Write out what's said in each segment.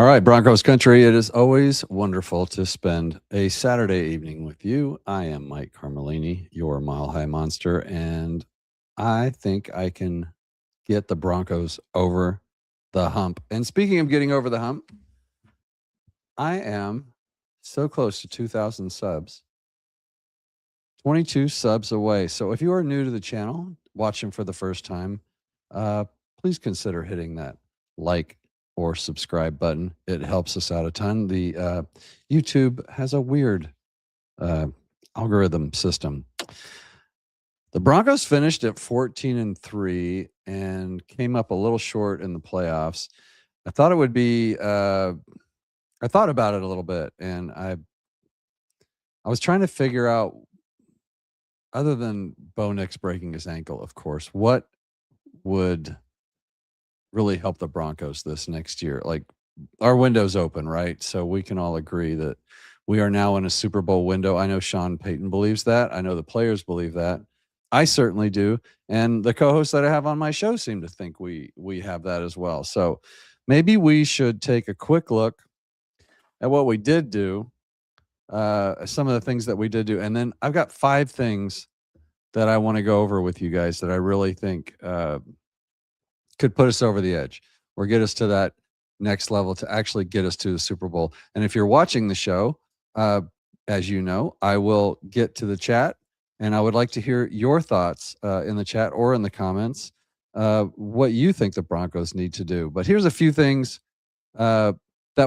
All right, Broncos country, it is always wonderful to spend a Saturday evening with you. I am Mike Carmelini, your Mile High Monster, and I think I can get the Broncos over the hump. And speaking of getting over the hump, I am so close to 2,000 subs, 22 subs away. So if you are new to the channel, watching for the first time, please consider hitting that like or subscribe button. It helps us out a ton. The YouTube has a weird algorithm system. The Broncos finished at 14-3 and came up a little short in the playoffs. I thought it would be. I thought about it a little bit, and I was trying to figure out, other than Bo Nix breaking his ankle, of course, what would really help the Broncos this next year. Like, our window's open, right? So we can all agree that we are now in a Super Bowl window. I know Sean Payton believes that. I know the players believe that. I certainly do. And the co-hosts that I have on my show seem to think we have that as well. So maybe we should take a quick look at what we did do, some of the things that we did do. And then I've got 5 things that I want to go over with you guys that I really think could put us over the edge or get us to that next level to actually get us to the Super Bowl. And if you're watching the show, as you know, I will get to the chat, and I would like to hear your thoughts in the chat or in the comments, what you think the Broncos need to do. But here's a few things that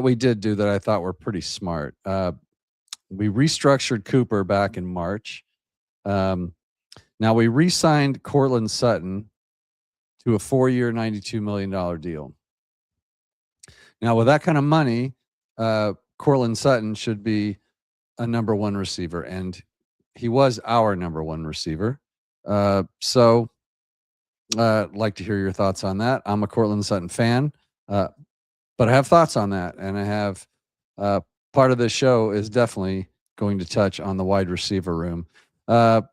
we did do that I thought were pretty smart. We restructured Cooper back in March. Now we re-signed Courtland Sutton to a 4-year, $92 million deal. Now, with that kind of money, Courtland Sutton should be a number 1 receiver, and he was our number 1 receiver. So I'd like to hear your thoughts on that. I'm a Courtland Sutton fan, but I have thoughts on that, and I have part of this show is definitely going to touch on the wide receiver room.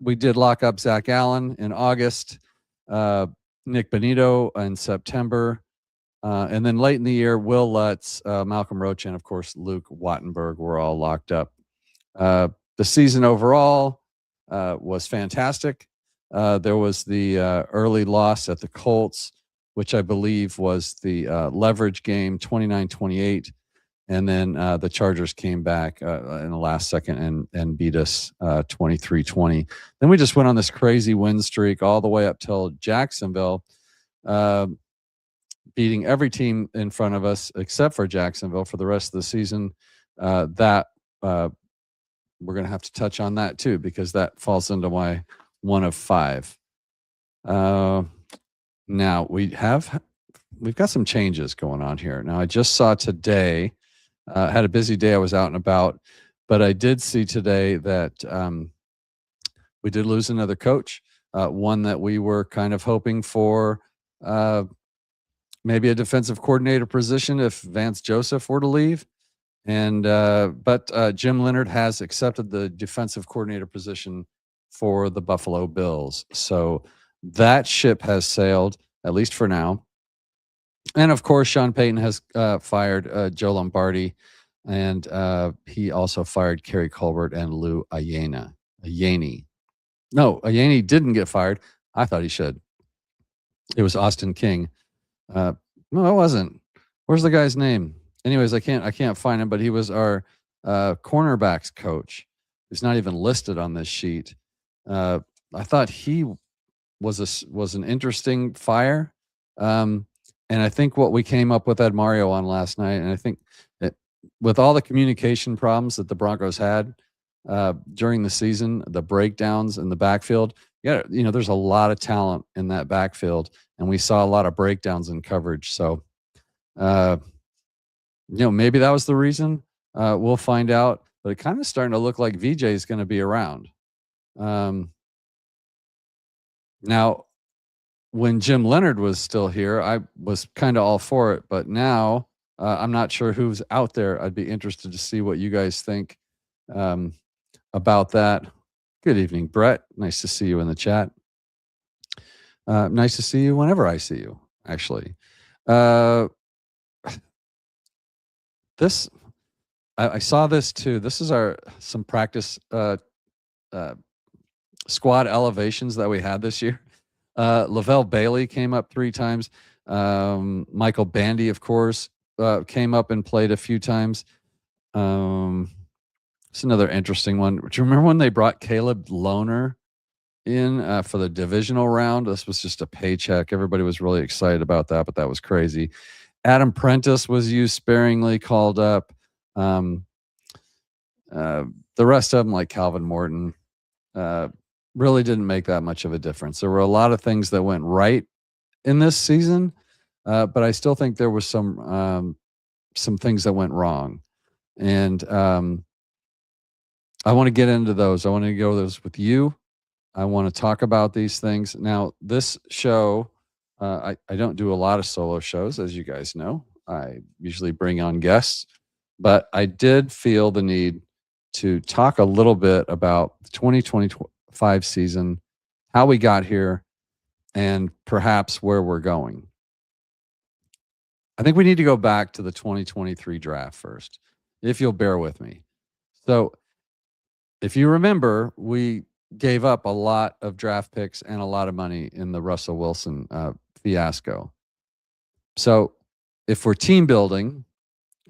We did lock up Zach Allen in August. Nick Benito in September. And then late in the year, Will Lutz, Malcolm Roach, and of course, Luke Wattenberg were all locked up. The season overall was fantastic. There was the early loss at the Colts, which I believe was the leverage game, 29-28. And then the Chargers came back in the last second and beat us 23-20. Then we just went on this crazy win streak all the way up till Jacksonville, beating every team in front of us except for Jacksonville for the rest of the season. That we're going to have to touch on that too, because that falls into my 1 of 5. Now we've got some changes going on here. Now I just saw today. Had a busy day. I was out and about, but I did see today that we did lose another coach, one that we were kind of hoping for maybe a defensive coordinator position if Vance Joseph were to leave. And but Jim Leonard has accepted the defensive coordinator position for the Buffalo Bills. So that ship has sailed, at least for now. And of course, Sean Payton has fired Joe Lombardi, and he also fired Kerry Colbert and Lou Ayaney. No, Ayaney didn't get fired. I thought he should. It was Austin King. No, it wasn't. Where's the guy's name? Anyways, I can't find him, but he was our cornerbacks coach. He's not even listed on this sheet. I thought he was an interesting fire. And I think what we came up with Ed Mario on last night, and I think that with all the communication problems that the Broncos had during the season, the breakdowns in the backfield, there's a lot of talent in that backfield, and we saw a lot of breakdowns in coverage. So, maybe that was the reason. We'll find out. But it kind of starting to look like VJ is going to be around. Now, when Jim Leonard was still here, I was kind of all for it. But now I'm not sure who's out there. I'd be interested to see what you guys think about that. Good evening, Brett. Nice to see you in the chat. Nice to see you whenever I see you, actually. this I saw this too. This is some practice squad elevations that we had this year. Lavelle Bailey came up 3 times. Michael Bandy, of course, came up and played a few times. It's another interesting one. Do you remember when they brought Caleb Lohner in for the divisional round? This was just a paycheck. Everybody was really excited about that, but that was crazy. Adam Prentice was used sparingly, called up. The rest of them, like Calvin Morton, really didn't make that much of a difference. There were a lot of things that went right in this season, but I still think there was some things that went wrong. And I want to get into those. I want to go those with you. I want to talk about these things. Now, this show, I don't do a lot of solo shows, as you guys know. I usually bring on guests, but I did feel the need to talk a little bit about the 2025 season, how we got here, and perhaps where we're going. I think we need to go back to the 2023 draft first, if you'll bear with me. So, if you remember, we gave up a lot of draft picks and a lot of money in the Russell Wilson fiasco. So, if we're team building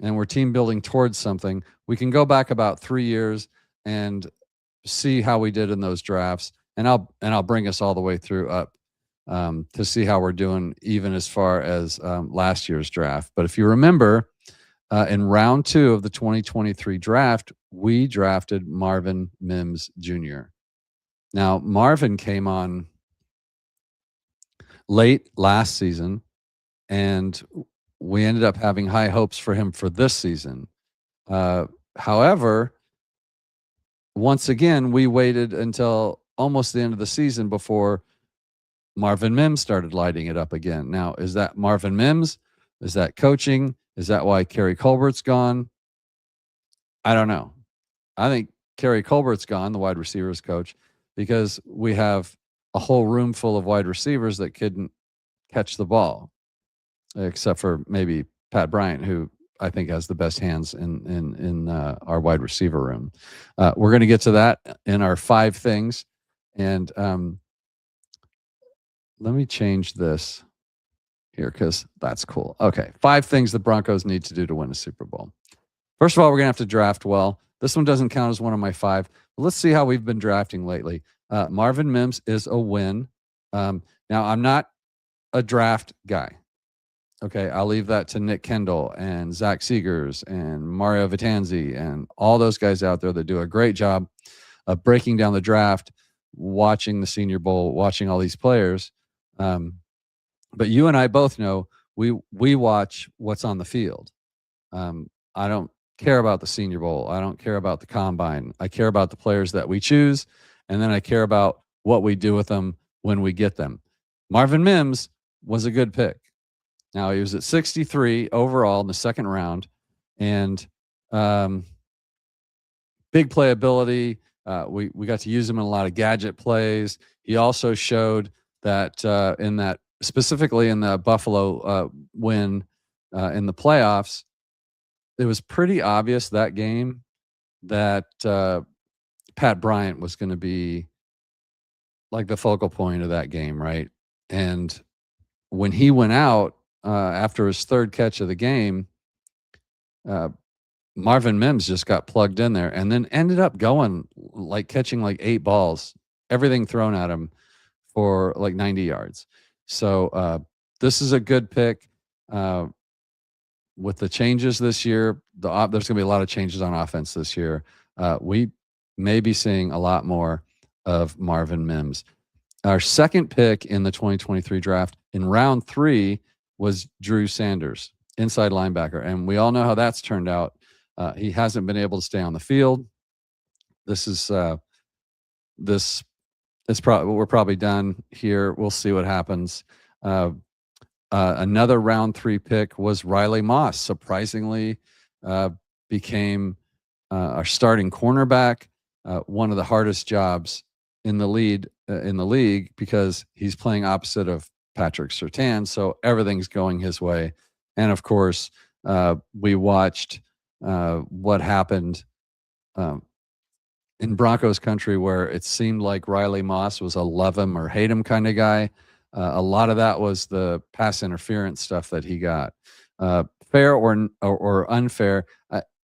and we're team building towards something, we can go back about 3 years and see how we did in those drafts, and I'll bring us all the way through up to see how we're doing, even as far as last year's draft. But if you remember, in round 2 of the 2023 draft, we drafted Marvin Mims Jr. Now, Marvin came on late last season, and we ended up having high hopes for him for this season. However, once again, we waited until almost the end of the season before Marvin Mims started lighting it up again. Now, is that Marvin Mims? Is that coaching? Is that why Kerry Colbert's gone? I don't know. I think Kerry Colbert's gone, the wide receivers coach, because we have a whole room full of wide receivers that couldn't catch the ball, except for maybe Pat Bryant, who I think has the best hands in our wide receiver room. We're going to get to that in our 5 things. And let me change this here because that's cool. Okay, 5 things the Broncos need to do to win a Super Bowl. First of all, we're going to have to draft well. This one doesn't count as one of my 5. But let's see how we've been drafting lately. Marvin Mims is a win. Now, I'm not a draft guy. Okay, I'll leave that to Nick Kendall and Zach Seegers and Mario Vitanzi and all those guys out there that do a great job of breaking down the draft, watching the Senior Bowl, watching all these players. But you and I both know we watch what's on the field. I don't care about the Senior Bowl. I don't care about the Combine. I care about the players that we choose, and then I care about what we do with them when we get them. Marvin Mims was a good pick. Now, he was at 63 overall in the second round, and big playability. We got to use him in a lot of gadget plays. He also showed that specifically in the Buffalo win in the playoffs, it was pretty obvious that game that Pat Bryant was going to be like the focal point of that game, right? And when he went out after his 3rd catch of the game, Marvin Mims just got plugged in there and then ended up catching like 8 balls, everything thrown at him for like 90 yards. So this is a good pick. With the changes this year, there's going to be a lot of changes on offense this year. We may be seeing a lot more of Marvin Mims. Our second pick in the 2023 draft in round 3 was Drew Sanders, inside linebacker. And we all know how that's turned out. He hasn't been able to stay on the field. We're probably done here. We'll see what happens. Another round 3 pick was Riley Moss. Surprisingly, became our starting cornerback. One of the hardest jobs in the league because he's playing opposite of Patrick Surtain, so everything's going his way. And of course, we watched what happened um, in Broncos country, where it seemed like Riley Moss was a love him or hate him kind of guy. A lot of that was the pass interference stuff that he got. Fair or unfair,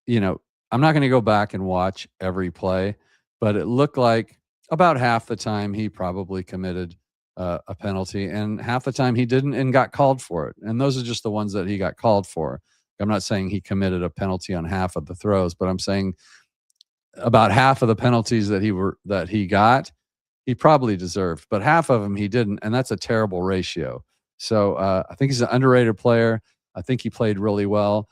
you know, I'm not going to go back and watch every play, but it looked like about half the time he probably committed a penalty, and half the time he didn't and got called for it. And those are just the ones that he got called for. I'm not saying he committed a penalty on half of the throws, but I'm saying about half of the penalties that he got, he probably deserved, but half of them he didn't, and that's a terrible ratio. So I think he's an underrated player. I think he played really well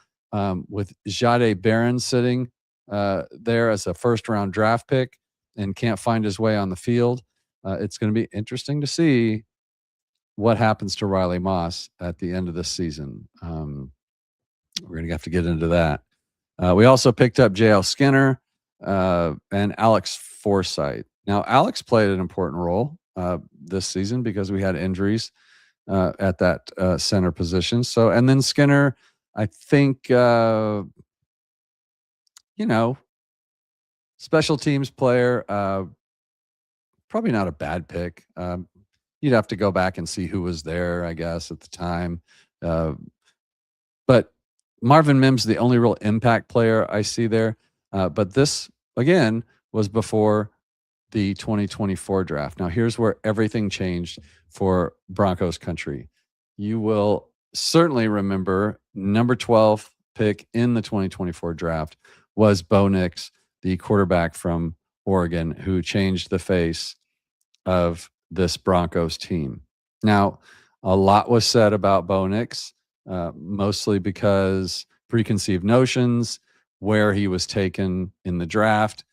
with Jade Barron sitting there as a first-round draft pick and can't find his way on the field. It's going to be interesting to see what happens to Riley Moss at the end of this season. We're going to have to get into that. We also picked up J.L. Skinner and Alex Forsythe. Now, Alex played an important role this season because we had injuries at that center position. So, and then Skinner, I think, special teams player, probably not a bad pick. You'd have to go back and see who was there, I guess, at the time. But Marvin Mims, the only real impact player I see there. But this, again, was before the 2024 draft. Now, here's where everything changed for Broncos country. You will certainly remember number 12 pick in the 2024 draft was Bo Nix, the quarterback from Oregon, who changed the face of this Broncos team. Now, a lot was said about Bo Nix, mostly because preconceived notions, where he was taken in the draft.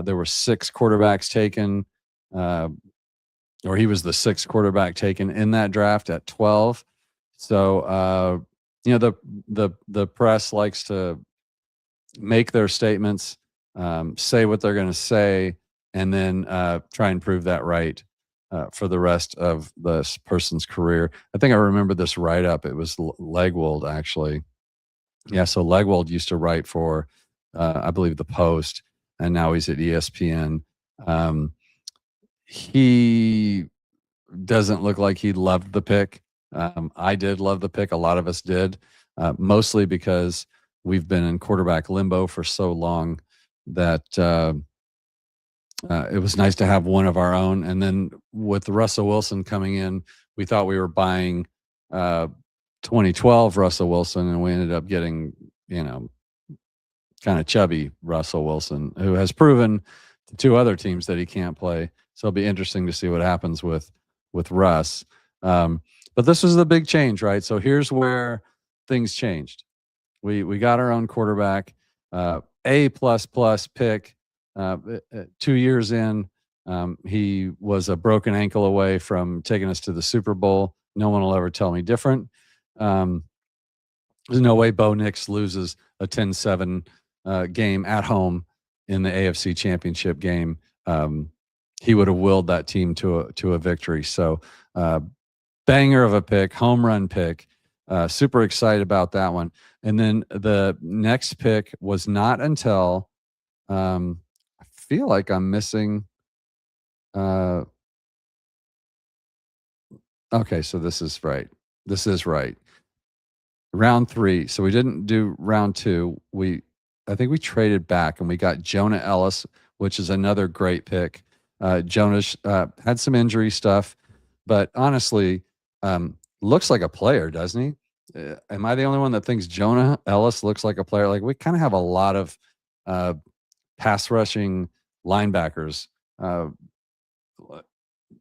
There were 6 quarterbacks taken, or he was the 6th quarterback taken in that draft at 12. So, the press likes to make their statements, say what they're going to say, and then try and prove that right for the rest of this person's career. I think I remember this write-up. It was Legwold, actually. Yeah, so Legwold used to write for, I believe, The Post, and now he's at ESPN. He doesn't look like he loved the pick. I did love the pick. A lot of us did, mostly because we've been in quarterback limbo for so long that it was nice to have one of our own. And then with Russell Wilson coming in, we thought we were buying 2012 Russell Wilson, and we ended up getting, kind of chubby Russell Wilson, who has proven to 2 other teams that he can't play. So it'll be interesting to see what happens with Russ. But this was the big change, right? So here's where things changed. We got our own quarterback, A++ pick. 2 years in, he was a broken ankle away from taking us to the Super Bowl. No one will ever tell me different. There's no way Bo Nix loses a 10-7 game at home in the AFC Championship game. He would have willed that team to a victory. So, banger of a pick, home run pick. Super excited about that one. And then the next pick was not until I feel like I'm missing. Okay, so this is right. This is right. Round 3. So we didn't do round 2. I think we traded back and we got Jonah Ellis, which is another great pick. Jonas had some injury stuff, but honestly, looks like a player, doesn't he? Am I the only one that thinks Jonah Ellis looks like a player? Like, we kind of have a lot of pass rushing linebackers.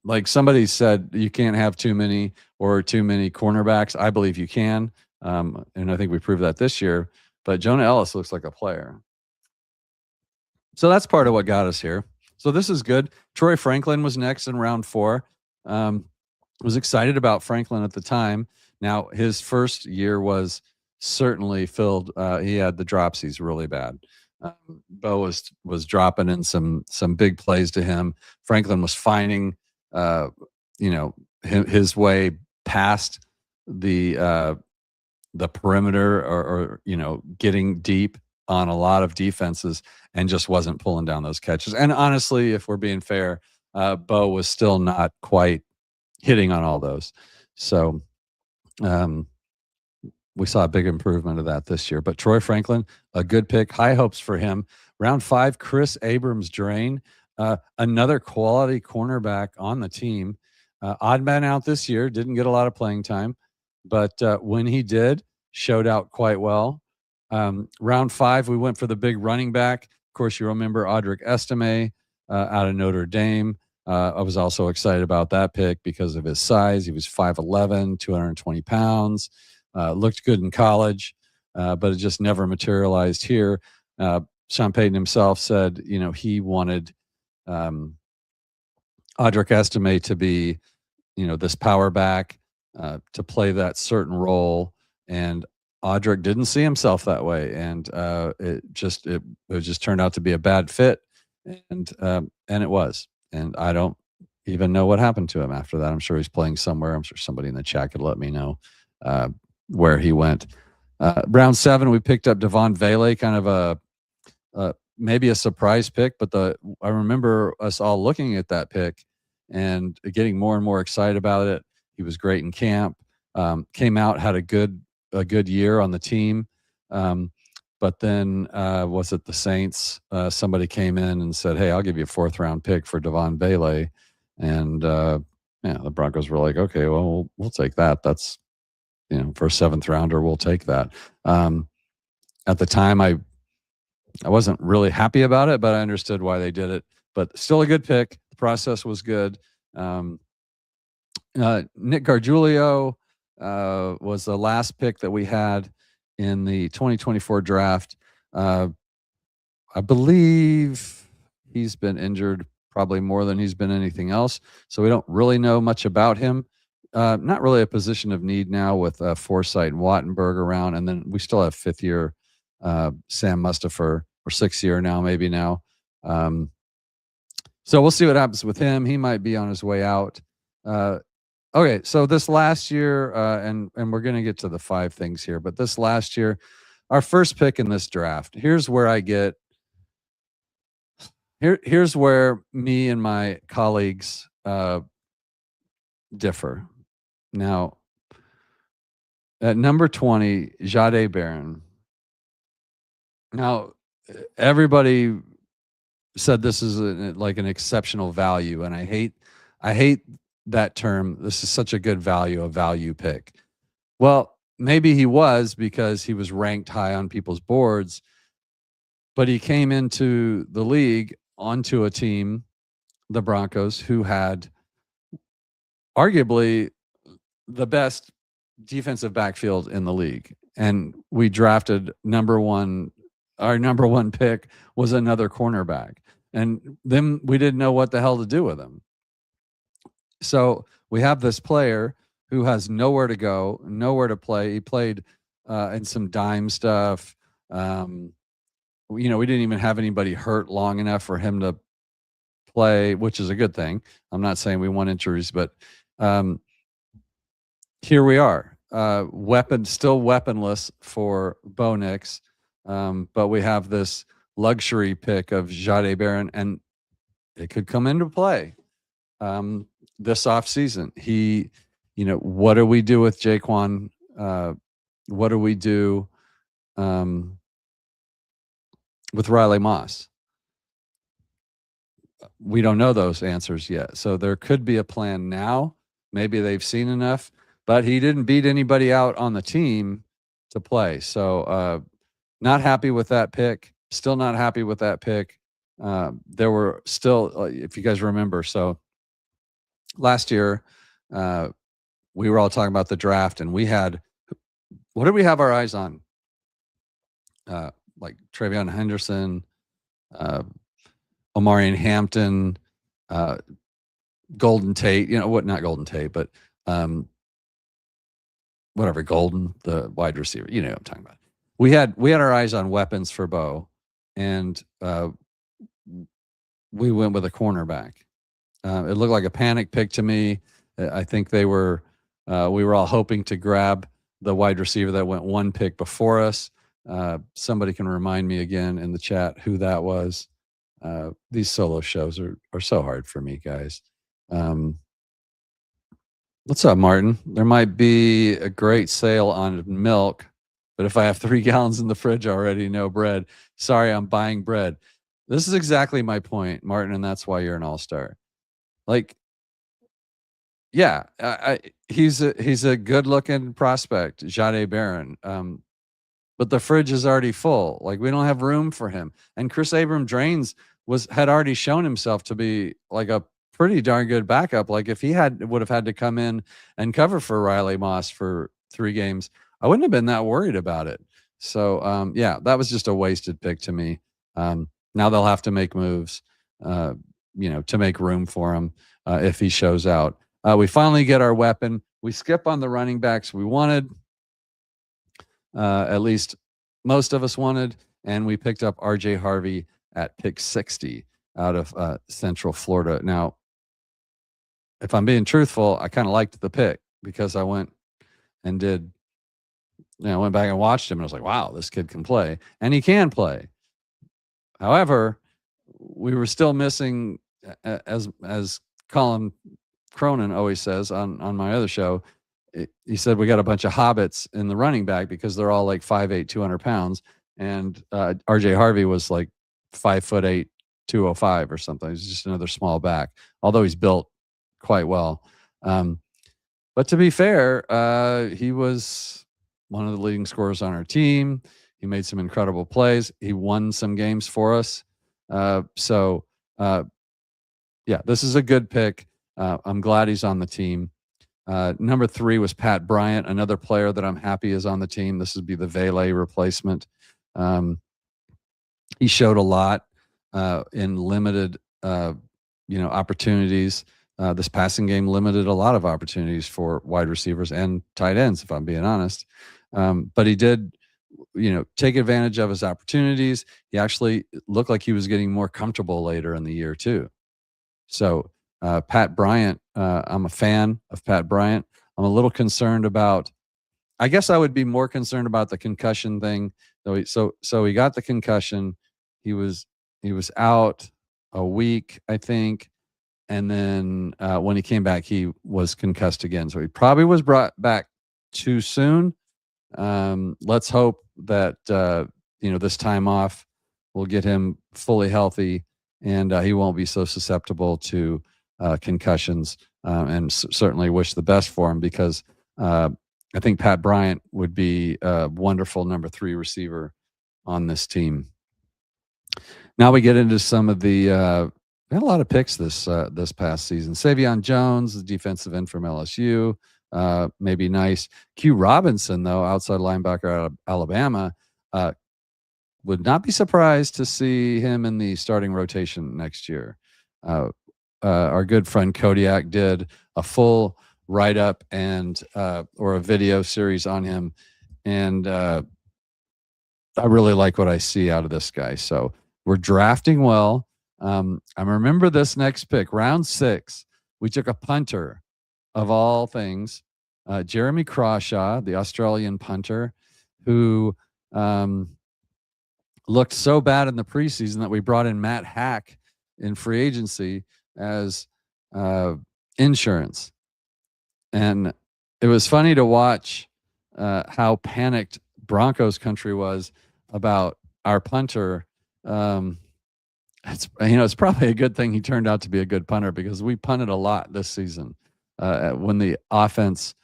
Like somebody said, you can't have too many cornerbacks. I believe you can. And I think we proved that this year. But Jonah Ellis looks like a player. So that's part of what got us here. So this is good. Troy Franklin was next in round 4. Was excited about Franklin at the time. Now, his first year was certainly filled. He had the dropsies really bad. Bo was dropping in some big plays to him. Franklin was finding, his way past the perimeter or getting deep on a lot of defenses and just wasn't pulling down those catches. And honestly, if we're being fair, Bo was still not quite hitting on all those. So we saw a big improvement of that this year. But Troy Franklin, a good pick. High hopes for him. Round 5, Chris Abrams-Drain, another quality cornerback on the team. Odd man out this year, didn't get a lot of playing time, but when he did, showed out quite well. Round 5, we went for the big running back. Of course, you remember Audric Estime out of Notre Dame. I was also excited about that pick because of his size. He was 5'11", 220 pounds. Looked good in college, but it just never materialized here. Sean Payton himself said, he wanted Audric Estime to be, this power back, to play that certain role. And Audric didn't see himself that way. And it just turned out to be a bad fit. And it was. And I don't even know what happened to him after that. I'm sure he's playing somewhere. I'm sure somebody in the chat could let me know where he went. Round 7, we picked up Devon Vele, kind of maybe a surprise pick, but I remember us all looking at that pick and getting more and more excited about it. He was great in camp. Came out, had a good year on the team. But then was it the Saints? Somebody came in and said, "Hey, I'll give you a 4th round pick for Devon Vele," and the Broncos were like, "Okay, well, we'll take that. That's for a 7th rounder, we'll take that." At the time, I wasn't really happy about it, but I understood why they did it. But still a good pick. The process was good. Nick Gargiulo was the last pick that we had in the 2024 draft. I believe he's been injured probably more than he's been anything else, so we don't really know much about him. Not really a position of need now with Forsythe and Wattenberg around, and then we still have 5th year Sam Mustipher, or 6th year now, maybe now. So we'll see what happens with him. He might be on his way out. Okay, so this last year, and we're going to get to the 5 things here, but this last year, our first pick in this draft, here's where here's where me and my colleagues differ. Now, at number 20, Jahdae Barron. Now, everybody said this is like an exceptional value, and I hate that term. This is such a good value, a value pick. Well, maybe he was because he was ranked high on people's boards, but he came into the league onto a team, the Broncos, who had arguably the best defensive backfield in the league. And we drafted our number one pick was another cornerback. And then we didn't know what the hell to do with him. So we have this player who has nowhere to go, nowhere to play. He played in some dime stuff. We didn't even have anybody hurt long enough for him to play, which is a good thing. I'm not saying we want injuries, but here we are. Still weaponless for Bo Nix, but we have this luxury pick of Jahdae Barron, and it could come into play this offseason. What do we do with Jaquan? What do we do with Riley Moss? We don't know those answers yet. So there could be a plan now. Maybe they've seen enough, but he didn't beat anybody out on the team to play. So not happy with that pick. Still not happy with that pick. There were still, if you guys remember, so last year we were all talking about the draft, and what did we have our eyes on? Like Travion Henderson, Omarion Hampton, Golden Tate, not Golden Tate, but whatever, Golden, the wide receiver, what I'm talking about. We had our eyes on weapons for Bo, and we went with a cornerback. It looked like a panic pick to me. I think we were all hoping to grab the wide receiver that went one pick before us. Somebody can remind me again in the chat who that was. These solo shows are so hard for me, guys. What's up, Martin? There might be a great sale on milk, but if I have 3 gallons in the fridge already, no bread. Sorry, I'm buying bread. This is exactly my point, Martin, and that's why you're an all-star. Like, yeah, he's a good-looking prospect, Jahdae Barron. But the fridge is already full. Like, we don't have room for him. And Chris Abram-Drains had already shown himself to be like a pretty darn good backup. Like, if he would have had to come in and cover for Riley Moss for 3 games, I wouldn't have been that worried about it. So, yeah, that was just a wasted pick to me. Now they'll have to make moves, to make room for him if he shows out. We finally get our weapon. We skip on the running backs we wanted. At least most of us wanted, and we picked up RJ Harvey at pick 60 out of Central Florida. Now, if I'm being truthful, I kind of liked the pick because I went and went back and watched him, and I was like, wow, this kid can play, and he can play. However, we were still missing, as Colin Cronin always says on my other show, he said we got a bunch of hobbits in the running back because they're all like 5'8", 200 pounds. And RJ Harvey was like 5'8", 205 or something. He's just another small back, although he's built quite well. But to be fair, he was one of the leading scorers on our team. He made some incredible plays. He won some games for us. Yeah, this is a good pick. I'm glad he's on the team. Number 3 was Pat Bryant, another player that I'm happy is on the team. This would be the Vele replacement. He showed a lot in limited, opportunities. This passing game limited a lot of opportunities for wide receivers and tight ends, if I'm being honest. But he did, take advantage of his opportunities. He actually looked like he was getting more comfortable later in the year too. So Pat Bryant, I'm a fan of Pat Bryant. I'm a little concerned about, I guess I would be more concerned about the concussion thing. So he got the concussion. He was out a week, I think. And then when he came back, he was concussed again. So he probably was brought back too soon. Let's hope that, this time off will get him fully healthy and he won't be so susceptible to concussions, and certainly wish the best for him because I think Pat Bryant would be a wonderful number 3 receiver on this team. Now we get into some of the we had a lot of picks this past season. Savion Jones, the defensive end from LSU, maybe nice. Q Robinson, though, outside linebacker out of Alabama, would not be surprised to see him in the starting rotation next year. Our good friend Kodiak did a full write-up and or a video series on him, and I really like what I see out of this guy. So we're drafting well. I remember this next pick, round 6. We took a punter of all things, Jeremy Crawshaw, the Australian punter, who looked so bad in the preseason that we brought in Matt Hack in free agency as insurance. And it was funny to watch how panicked Broncos country was about our punter. It's probably a good thing he turned out to be a good punter because we punted a lot this season when the offense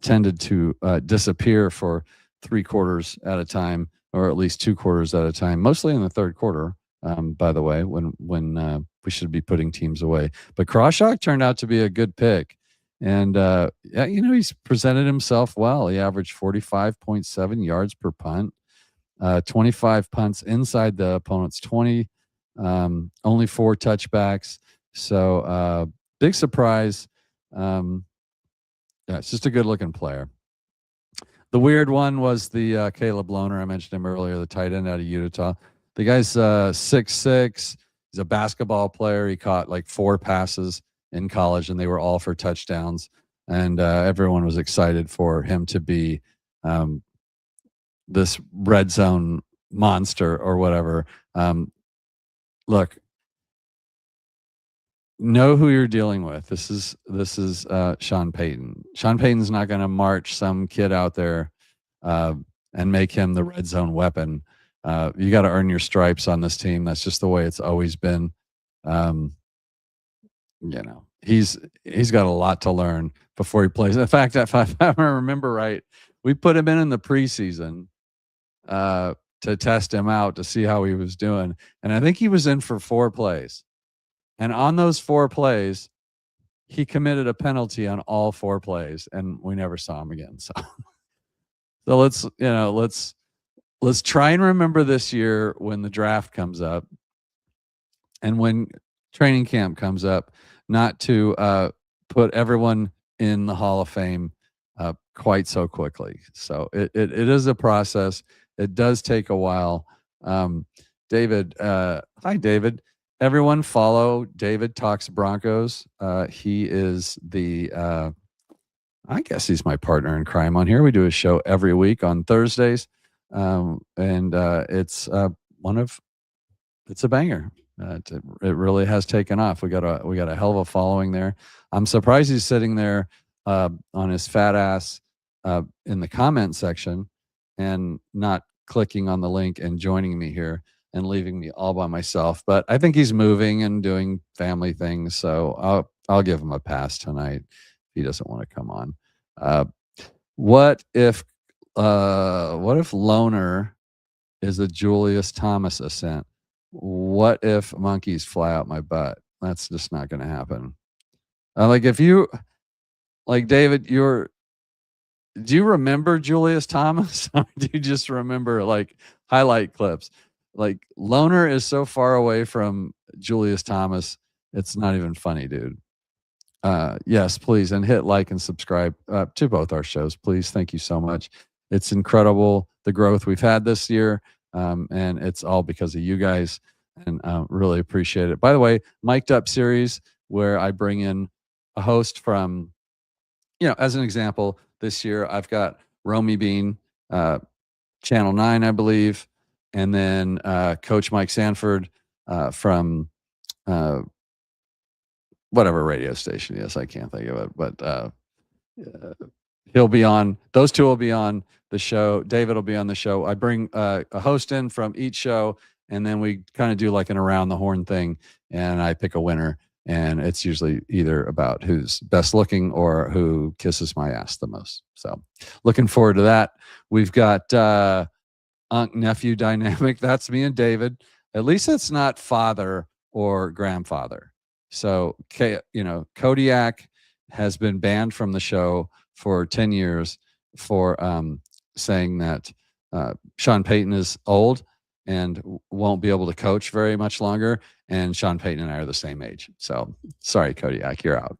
tended to disappear for 3 quarters at a time, or at least 2 quarters at a time, mostly in the third quarter, by the way, when we should be putting teams away. But Crawshaw turned out to be a good pick. And, he's presented himself well. He averaged 45.7 yards per punt, 25 punts inside the opponent's 20, only 4 touchbacks. So big surprise. It's just a good-looking player. The weird one was the Caleb Lohner. I mentioned him earlier, the tight end out of Utah. The guy's 6'6". He's a basketball player. He caught like 4 passes in college, and they were all for touchdowns. And everyone was excited for him to be this red zone monster or whatever. Look, know who you're dealing with. This is Sean Payton. Sean Payton's not going to march some kid out there and make him the red zone weapon. You got to earn your stripes on this team. That's just the way it's always been. He's got a lot to learn before he plays. In fact, if I remember right, we put him in the preseason to test him out to see how he was doing, and I think he was in for 4 plays. And on those 4 plays, he committed a penalty on all 4 plays, and we never saw him again. So let's try and remember this year when the draft comes up and when training camp comes up, not to put everyone in the Hall of Fame quite so quickly. So it is a process. It does take a while. David, hi, David. Everyone follow David Talks Broncos. He is I guess he's my partner in crime on here. We do a show every week on Thursdays. And it's it's a banger. It really has taken off. We got a hell of a following there. I'm surprised he's sitting there on his fat ass in the comment section and not clicking on the link and joining me here and leaving me all by myself. But I think he's moving and doing family things, so I'll give him a pass tonight if he doesn't want to come on. What if Loner is a Julius Thomas ascent? What if monkeys fly out my butt? That's just not going to happen. If you, David, do you remember Julius Thomas? Or do you just remember highlight clips? Loner is so far away from Julius Thomas, it's not even funny, dude. Yes, please, and hit like and subscribe to both our shows, please. Thank you so much. It's incredible the growth we've had this year, and it's all because of you guys, and really appreciate it. By the way, Mic'd Up series, where I bring in a host from, as an example, this year I've got Romy Bean, Channel 9, I believe, and then Coach Mike Sanford from whatever radio station he is. I can't think of it, but he'll be on. Those two will be on the show. David will be on the show. I bring a host in from each show, and then we kind of do an around the horn thing, and I pick a winner, and it's usually either about who's best looking or who kisses my ass the most. So looking forward to that. We've got uncle nephew dynamic. That's me and David. At least it's not father or grandfather. So Kodiak has been banned from the show for 10 years for saying that Sean Payton is old and won't be able to coach very much longer, and Sean Payton and I are the same age. So sorry, Kodiak, you're out.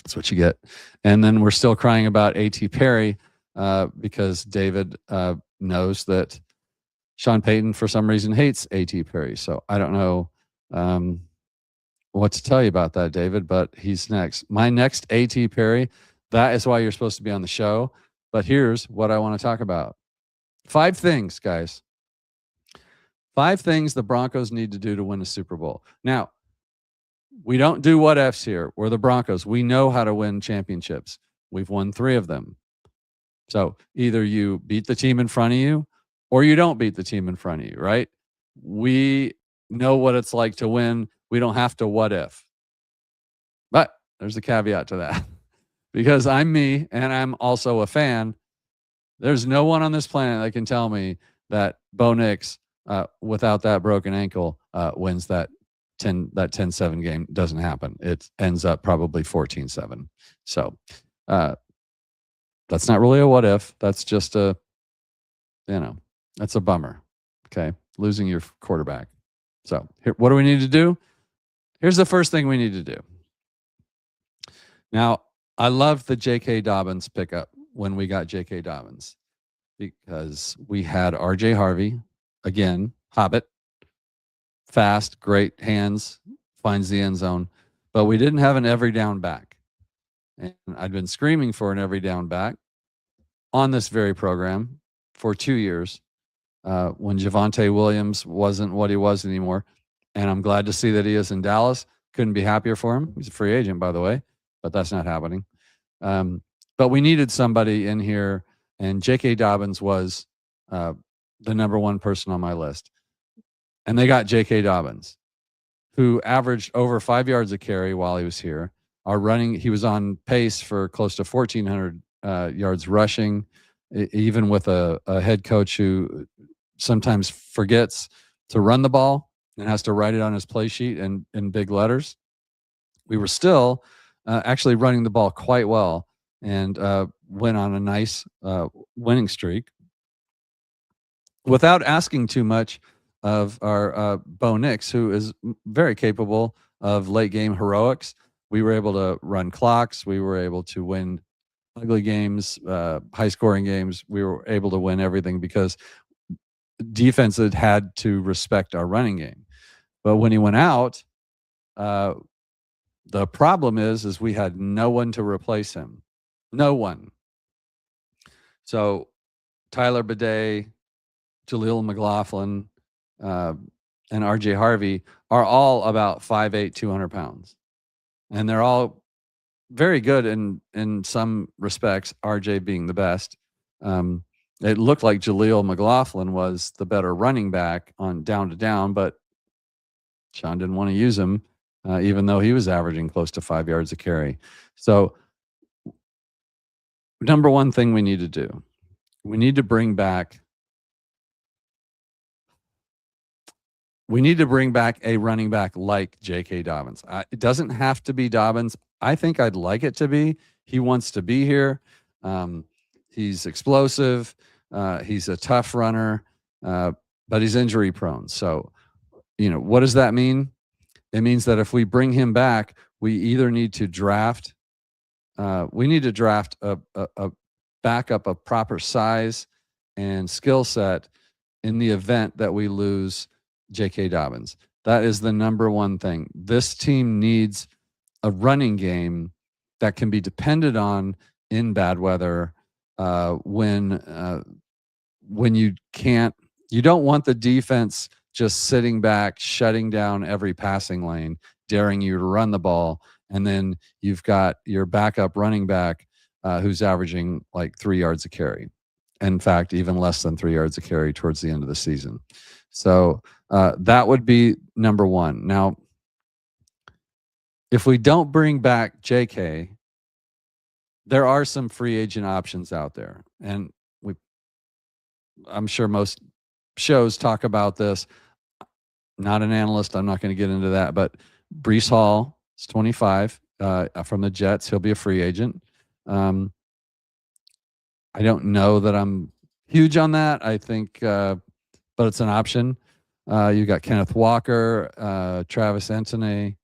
That's what you get. And then we're still crying about A.T. Perry because David knows that Sean Payton, for some reason, hates A.T. Perry. So I don't know what to tell you about that, David, but he's next. My next A.T. Perry, that is why you're supposed to be on the show. But here's what I want to talk about. 5 things, guys. 5 things the Broncos need to do to win a Super Bowl. Now, we don't do what ifs here. We're the Broncos. We know how to win championships. We've won 3 of them. So either you beat the team in front of you or you don't beat the team in front of you, right? We know what it's like to win. We don't have to what if. But there's a caveat to that. Because I'm me and I'm also a fan, there's no one on this planet that can tell me that Bo Nix, without that broken ankle, wins that 10-7 game. Doesn't happen. It ends up probably 14-7. So that's not really a what if. That's just that's a bummer. Okay. Losing your quarterback. So what do we need to do? Here's the first thing we need to do. Now, I love the J.K. Dobbins pickup when we got J.K. Dobbins because we had R.J. Harvey, again, Hobbit, fast, great hands, finds the end zone, but we didn't have an every down back. And I'd been screaming for an every down back on this very program for 2 years when Javonte Williams wasn't what he was anymore. And I'm glad to see that he is in Dallas. Couldn't be happier for him. He's a free agent, by the way, but that's not happening. But we needed somebody in here, and J.K. Dobbins was the number one person on my list. And they got J.K. Dobbins, who averaged over 5 yards a carry while he was here. He was on pace for close to 1,400 yards rushing, even with a head coach who sometimes forgets to run the ball and has to write it on his play sheet in big letters. We were still actually running the ball quite well and went on a nice winning streak without asking too much of our Bo Nix, who is very capable of late game heroics. We were able to run clocks. We were able to win ugly games, high scoring games. We were able to win everything because defense had to respect our running game. But when he went out, the problem is we had no one to replace him. No one. So Tyler Bidet, Jaleel McLaughlin, and RJ Harvey are all about 5'8", 200 pounds. And they're all very good in some respects, RJ being the best. It looked like Jaleel McLaughlin was the better running back on down to down, but Sean didn't want to use him, even though he was averaging close to 5 yards a carry. So number one thing we need to do, we need to bring back a running back like J.K. Dobbins. It doesn't have to be Dobbins. I think I'd like it to be. He wants to be here. He's explosive. He's a tough runner, but he's injury prone. So, what does that mean? It means that if we bring him back, we either need to draft. We need to draft a backup of proper size and skill set in the event that we lose J.K. Dobbins. That is the number one thing. This team needs a running game that can be depended on in bad weather. When you don't want the defense just sitting back, shutting down every passing lane, daring you to run the ball, and then you've got your backup running back who's averaging like 3 yards a carry. In fact, even less than 3 yards a carry towards the end of the season. So that would be number one. Now, if we don't bring back JK, there are some free agent options out there. And I'm sure most shows talk about this. Not an analyst. I'm not going to get into that. But Breece Hall is 25 from the Jets. He'll be a free agent. I don't know that I'm huge on that. I think, but it's an option. You got Kenneth Walker, Travis Etienne,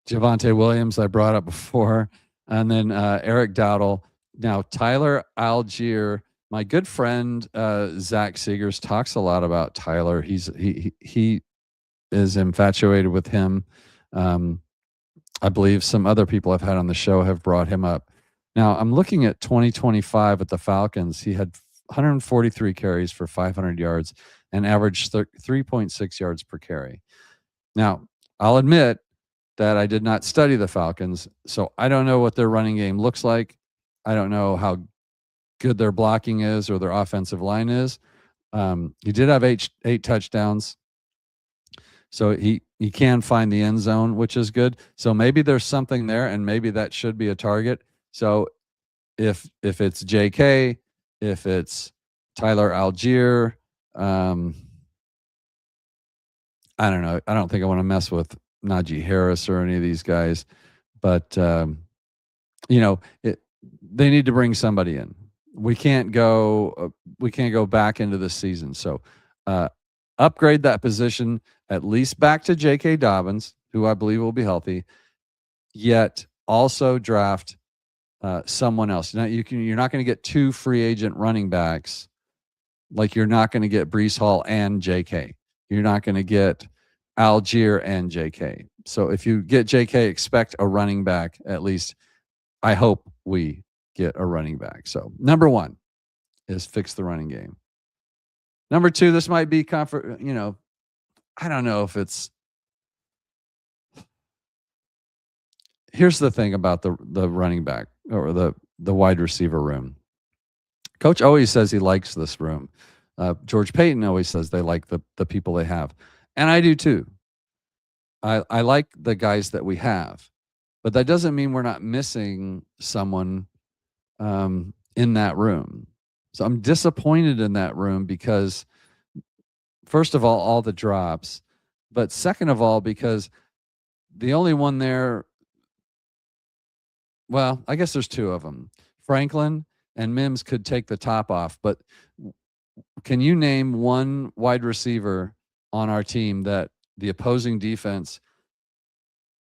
Javonte Williams, I brought up before, and then Eric Dowdle. Now, Tyler Algier, my good friend Zach Seegers talks a lot about Tyler. He is infatuated with him. I believe some other people I've had on the show have brought him up. Now, I'm looking at 2025 at the Falcons. He had 143 carries for 500 yards and averaged 3.6 yards per carry. Now, I'll admit that I did not study the Falcons, so I don't know what their running game looks like. I don't know how good their blocking is or their offensive line is. He did have eight touchdowns, so he can find the end zone, which is good. So maybe there's something there, and maybe that should be a target. So if it's JK, if it's Tyler Algier, I don't know. I don't think I want to mess with Najee Harris or any of these guys, but they need to bring somebody in. We can't go back into the season. So upgrade that position at least back to J.K. Dobbins, who I believe will be healthy. Yet also draft someone else. Now you're not going to get two free agent running backs, like you're not going to get Breece Hall and J.K. You're not going to get Algier and JK. So if you get JK, expect a running back at least. I hope we get a running back. So number one, is fix the running game. Number two, this might be comfort. I don't know if it's. Here's the thing about the running back or the wide receiver room. Coach always says he likes this room. George Payton always says they like the people they have, and I do too. I like the guys that we have, but that doesn't mean we're not missing someone in that room. So I'm disappointed in that room because, first of all the drops, but second of all, because the only one there, well, I guess there's two of them. Franklin and Mims could take the top off, but can you name one wide receiver on our team that the opposing defense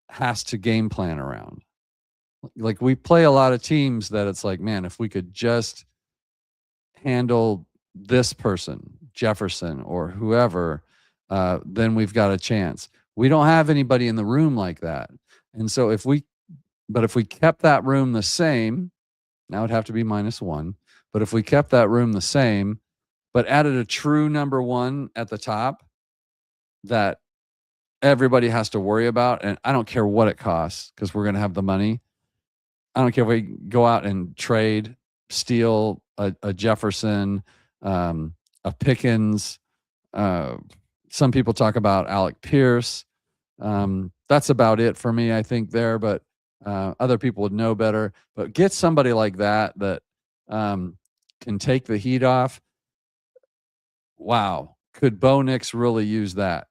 has to game plan around? Like, we play a lot of teams that it's like, man, if we could just handle this person, Jefferson or whoever, then we've got a chance. We don't have anybody in the room like that. And so if we kept that room the same, now it'd have to be -1. But if we kept that room the same, but added a true number one at the top that everybody has to worry about, and I don't care what it costs because we're going to have the money. I don't care if we go out and trade, steal a Jefferson, a Pickens. Some people talk about Alec Pierce. That's about it for me, I think, there. But other people would know better. But get somebody like that can take the heat off. Wow. Could Bo Nix really use that?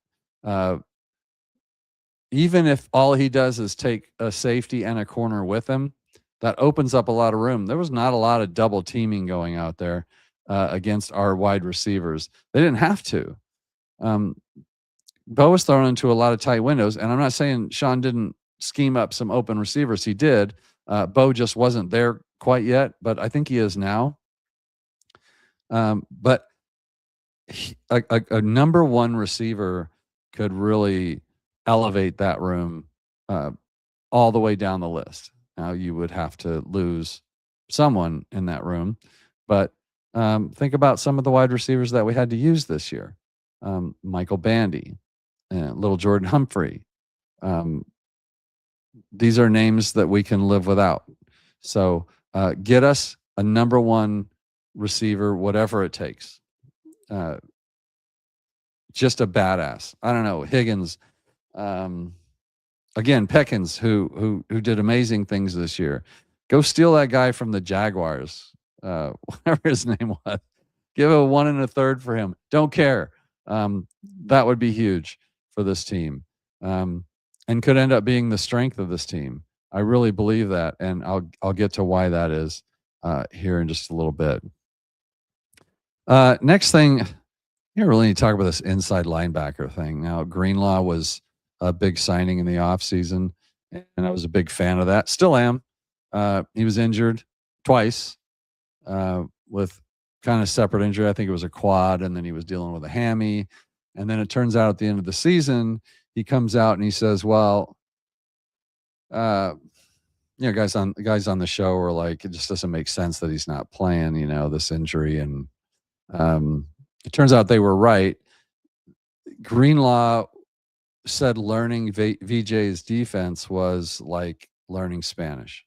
Even if all he does is take a safety and a corner with him, that opens up a lot of room. There was not a lot of double teaming going out there against our wide receivers. They didn't have to. Bo was thrown into a lot of tight windows, and I'm not saying Sean didn't scheme up some open receivers. He did. Bo just wasn't there quite yet, but I think he is now. But a number one receiver could really elevate that room all the way down the list. Now, you would have to lose someone in that room, but think about some of the wide receivers that we had to use this year. Michael Bandy, Little Jordan Humphrey. These are names that we can live without. So get us a number one receiver, whatever it takes. Just a badass. I don't know, Higgins. Again, Peckins, who did amazing things this year. Go steal that guy from the Jaguars, whatever his name was. Give a 1 1/3 for him. Don't care. That would be huge for this team, and could end up being the strength of this team. I really believe that, and I'll get to why that is here in just a little bit. Next thing, you really need to talk about this inside linebacker thing. Now, Greenlaw was a big signing in the offseason, and I was a big fan of that. Still am. He was injured twice with kind of separate injury. I think it was a quad, and then he was dealing with a hammy. And then it turns out at the end of the season, he comes out and he says, well, guys on the show were like, it just doesn't make sense that he's not playing, this injury. And it turns out they were right. Greenlaw said learning VJ's defense was like learning Spanish.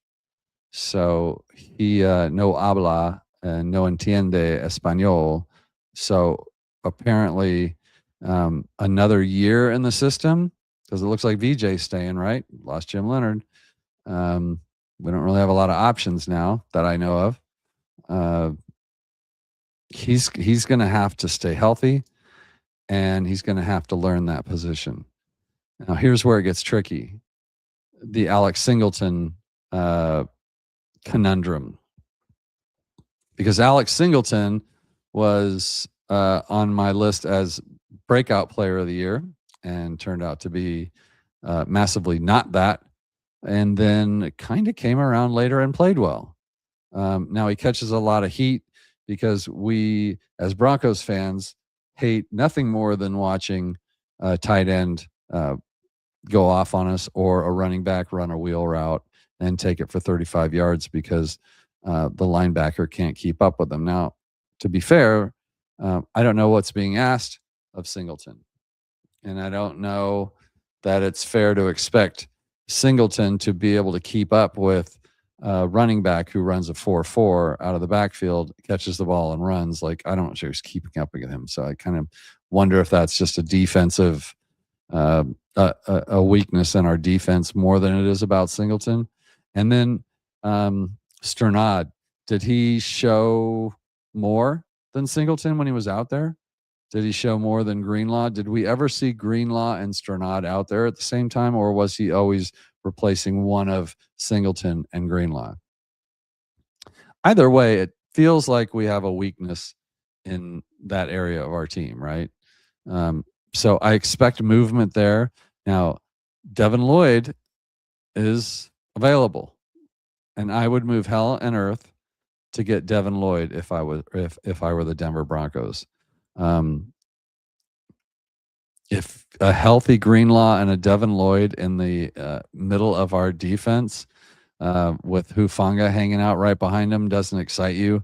So he no habla and no entiende español. So apparently another year in the system, because it looks like VJ's staying, right? Lost Jim Leonard. We don't really have a lot of options now that I know of. He's going to have to stay healthy, and he's going to have to learn that position. Now, here's where it gets tricky. The Alex Singleton conundrum. Because Alex Singleton was on my list as breakout player of the year and turned out to be massively not that. And then kind of came around later and played well. Now he catches a lot of heat because we, as Broncos fans, hate nothing more than watching a tight end go off on us, or a running back run a wheel route and take it for 35 yards because the linebacker can't keep up with them. Now, to be fair, I don't know what's being asked of Singleton. And I don't know that it's fair to expect Singleton to be able to keep up with a running back who runs a 4.4 out of the backfield, catches the ball and runs. Like, I don't know if he's keeping up with him. So I kind of wonder if that's just a defensive, a weakness in our defense more than it is about Singleton. And then Sternad, did he show more than Singleton when he was out there? Did he show more than Greenlaw? Did we ever see Greenlaw and Sternad out there at the same time, or was he always replacing one of Singleton and Greenlaw? Either way, it feels like we have a weakness in that area of our team, right? So I expect movement there. Now, Devin Lloyd is available, and I would move hell and earth to get Devin Lloyd if I were the Denver Broncos. If a healthy Greenlaw and a Devin Lloyd in the middle of our defense, with Hufanga hanging out right behind him, doesn't excite you,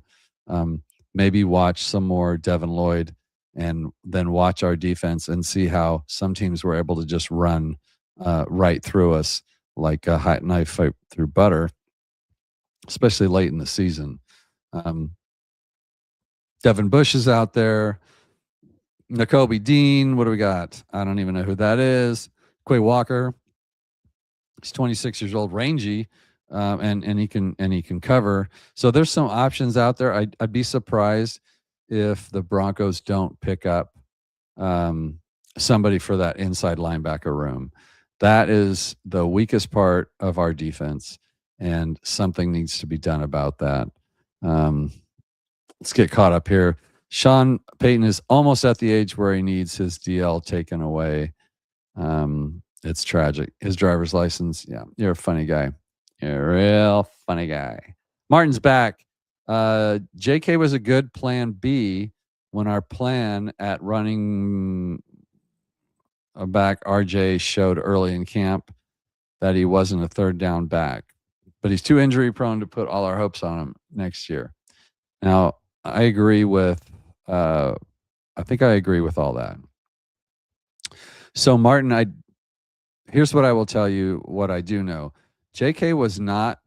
maybe watch some more Devin Lloyd and then watch our defense and see how some teams were able to just run right through us like a hot knife fight through butter, especially late in the season. Devin Bush is out there. Nakobe Dean, what do we got? I don't even know who that is. Quay Walker, he's 26 years old, rangy, and he can cover. So there's some options out there. I'd be surprised if the Broncos don't pick up somebody for that inside linebacker room. That is the weakest part of our defense, and something needs to be done about that. Let's get caught up here. Sean Payton is almost at the age where he needs his DL taken away. It's tragic. His driver's license. Yeah, you're a funny guy. You're a real funny guy. Martin's back. JK was a good plan B when our plan at running back RJ showed early in camp that he wasn't a third down back, but he's too injury prone to put all our hopes on him next year. Now, I agree with I think I agree with all that. So Martin, here's what I will tell you what I do know. JK was not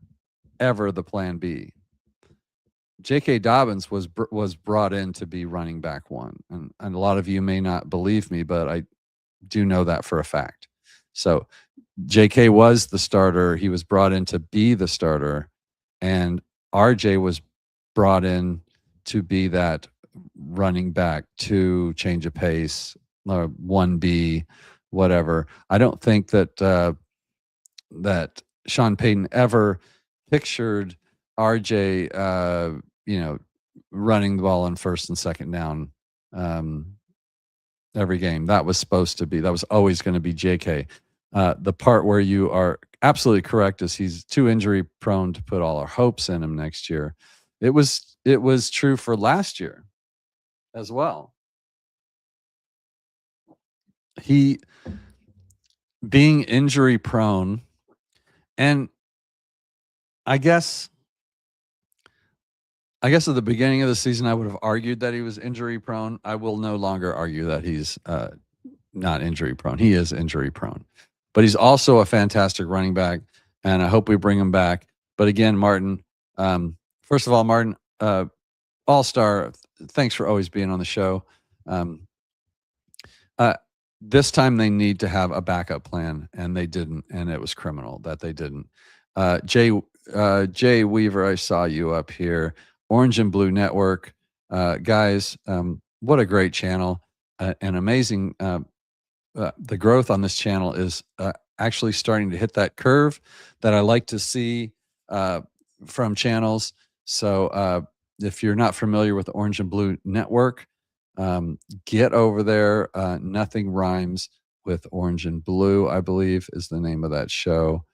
ever the plan B. J.K. Dobbins was brought in to be running back one. And a lot of you may not believe me, but I do know that for a fact. So J.K. was the starter. He was brought in to be the starter. And R.J. was brought in to be that running back, to change of pace, 1B, whatever. I don't think that that Sean Payton ever pictured RJ, running the ball on first and second down every game. That was always going to be JK. The part where you are absolutely correct is he's too injury prone to put all our hopes in him next year. It was true for last year as well. He being injury prone, and I guess at the beginning of the season, I would have argued that he was injury prone. I will no longer argue that he's not injury prone. He is injury prone, but he's also a fantastic running back, and I hope we bring him back. But again, Martin, first of all, Martin, all-star, thanks for always being on the show. This time they need to have a backup plan, and they didn't, and it was criminal that they didn't. Jay Weaver, I saw you up here. Orange and Blue Network, guys, what a great channel, and amazing. The growth on this channel is actually starting to hit that curve that I like to see from channels. So if you're not familiar with Orange and Blue Network, get over there. Nothing Rhymes with Orange and Blue, I believe, is the name of that show.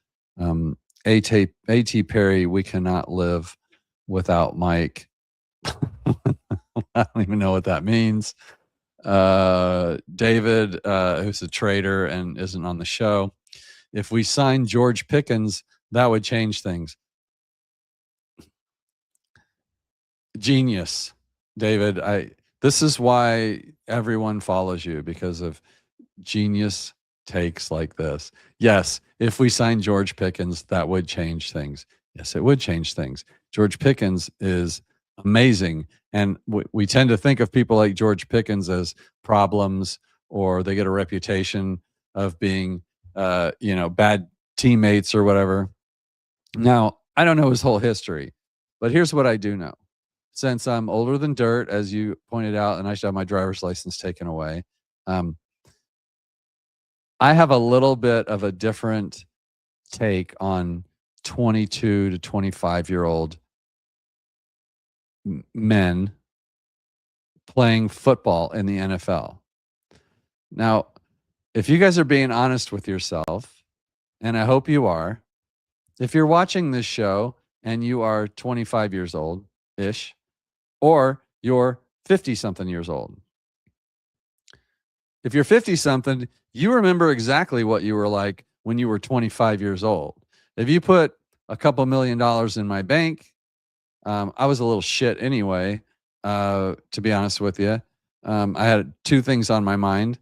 A.T. Perry, We Cannot Live Without Mike. I don't even know what that means. David, who's a trader and isn't on the show. If we sign George Pickens, that would change things. Genius. David, this is why everyone follows you, because of genius takes like this. Yes, if we sign George Pickens, that would change things. Yes, it would change things. George Pickens is amazing. And we tend to think of people like George Pickens as problems, or they get a reputation of being, bad teammates or whatever. Now, I don't know his whole history, but here's what I do know. Since I'm older than dirt, as you pointed out, and I should have my driver's license taken away, um, I have a little bit of a different take on 22 to 25-year-old men playing football in the NFL. Now, if you guys are being honest with yourself, and I hope you are, if you're watching this show and you are 25 years old ish, or you're 50 something years old, if you're 50 something, you remember exactly what you were like when you were 25 years old. If you put a couple $1,000,000 in my bank, I was a little shit anyway, to be honest with you. I had two things on my mind.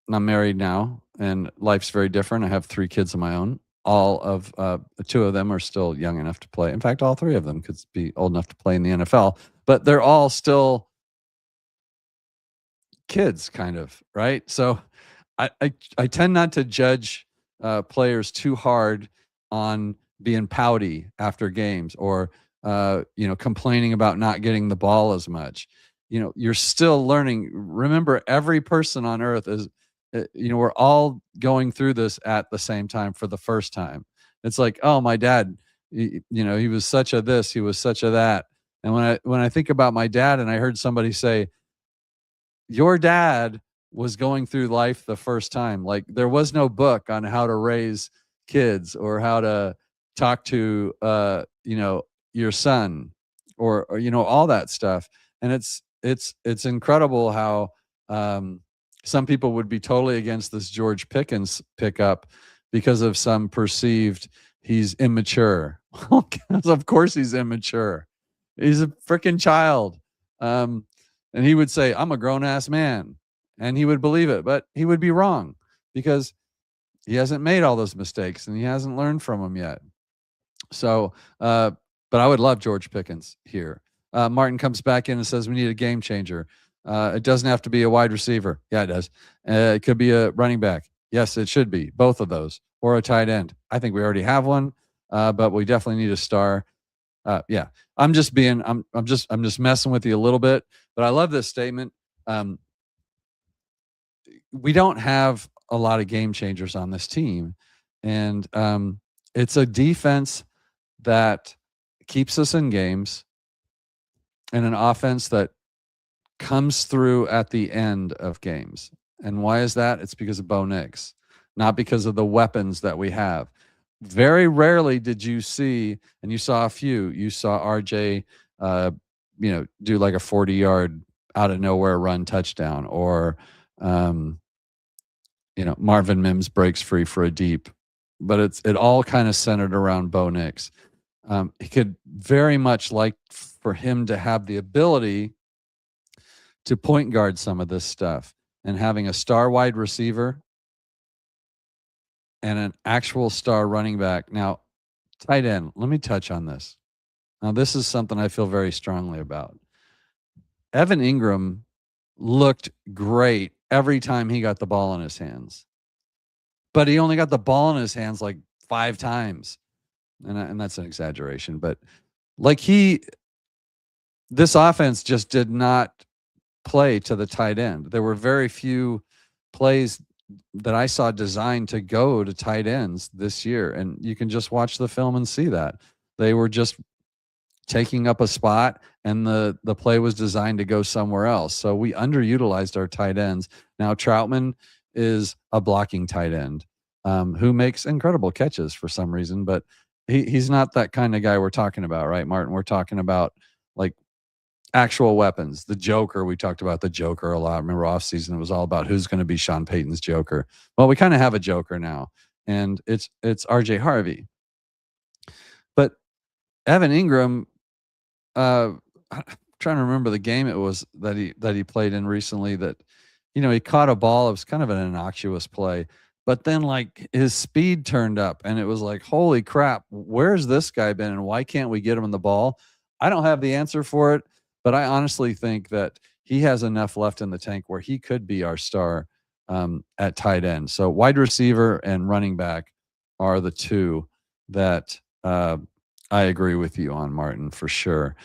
I'm married now, and life's very different. I have 3 kids of my own. All of 2 of them are still young enough to play. In fact, all 3 of them could be old enough to play in the NFL, but they're all still kids, kind of, right? So I tend not to judge players too hard on being pouty after games, or complaining about not getting the ball as much. You're still learning. Remember, every person on earth is, we're all going through this at the same time for the first time. It's like, oh, my dad, he was such a this, he was such a that. And when I think about my dad, and I heard somebody say, your dad was going through life the first time. Like, there was no book on how to raise kids, or how to talk to your son, or all that stuff. And it's incredible how some people would be totally against this George Pickens pickup because of some perceived he's immature. Well, of course he's immature. He's a freaking child. And he would say, I'm a grown ass man. And he would believe it, but he would be wrong, because he hasn't made all those mistakes and he hasn't learned from them yet. So, but I would love George Pickens here. Martin comes back in and says, we need a game changer. It doesn't have to be a wide receiver. Yeah, it does. It could be a running back. Yes, it should be both of those, or a tight end. I think we already have one, but we definitely need a star. Yeah, I'm just messing with you a little bit, but I love this statement. We don't have a lot of game changers on this team, and it's a defense that keeps us in games, and an offense that comes through at the end of games. And why is that? It's because of Bo Nix, not because of the weapons that we have. Very rarely did you see, and you saw a few, you saw RJ, do like a 40-yard out of nowhere run touchdown, or, Marvin Mims breaks free for a deep, but it all kind of centered around Bo Nix. He could very much like for him to have the ability to point guard some of this stuff, and having a star wide receiver and an actual star running back. Now, tight end, let me touch on this. Now, this is something I feel very strongly about. Evan Ingram looked great every time he got the ball in his hands, but he only got the ball in his hands like 5 times. And that's an exaggeration, but like this offense just did not play to the tight end. There were very few plays that I saw designed to go to tight ends this year. And you can just watch the film and see that. They were just taking up a spot, and the play was designed to go somewhere else. So we underutilized our tight ends. Now, Troutman is a blocking tight end who makes incredible catches for some reason, but he's not that kind of guy we're talking about, right, Martin? We're talking about like actual weapons. The Joker, we talked about the Joker a lot. Remember, offseason, it was all about who's going to be Sean Payton's Joker. Well, we kind of have a Joker now, and it's RJ Harvey. But Evan Ingram, trying to remember the game it was that he played in recently that, he caught a ball. It was kind of an innocuous play, but then like his speed turned up and it was like, holy crap, where's this guy been and why can't we get him the ball? I don't have the answer for it, but I honestly think that he has enough left in the tank where he could be our star at tight end. So wide receiver and running back are the two that I agree with you on, Martin, for sure.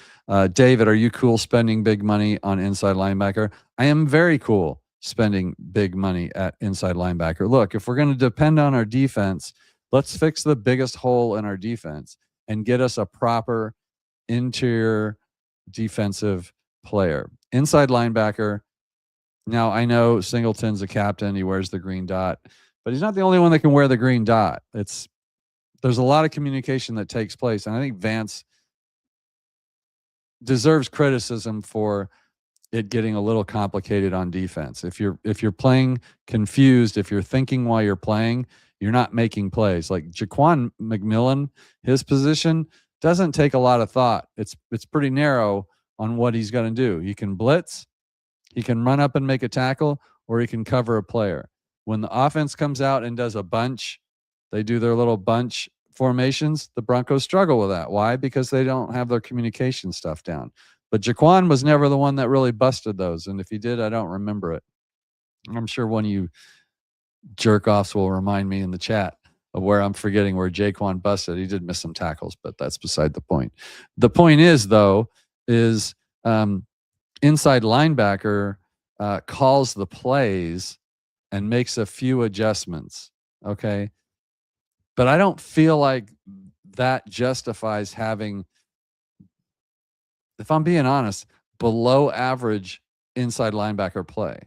David, are you cool spending big money on inside linebacker? I am very cool spending big money at inside linebacker. Look, if we're going to depend on our defense, let's fix the biggest hole in our defense and get us a proper interior defensive player. Inside linebacker. Now, I know Singleton's a captain. He wears the green dot, but he's not the only one that can wear the green dot. There's a lot of communication that takes place, and I think Vance deserves criticism for it getting a little complicated on defense. If you're playing confused, if you're thinking while you're playing, you're not making plays. Like Jaquan McMillan, his position doesn't take a lot of thought. It's pretty narrow on what he's going to do. He can blitz, he can run up and make a tackle, or he can cover a player. When the offense comes out and does a bunch, they do their little bunch formations. The Broncos struggle with that. Why? Because they don't have their communication stuff down. But Jaquan was never the one that really busted those. And if he did, I don't remember it. I'm sure one of you jerk-offs will remind me in the chat of where I'm forgetting where Jaquan busted. He did miss some tackles, but that's beside the point. The point is, though, is inside linebacker calls the plays and makes a few adjustments, okay? But I don't feel like that justifies having, if I'm being honest, below average inside linebacker play.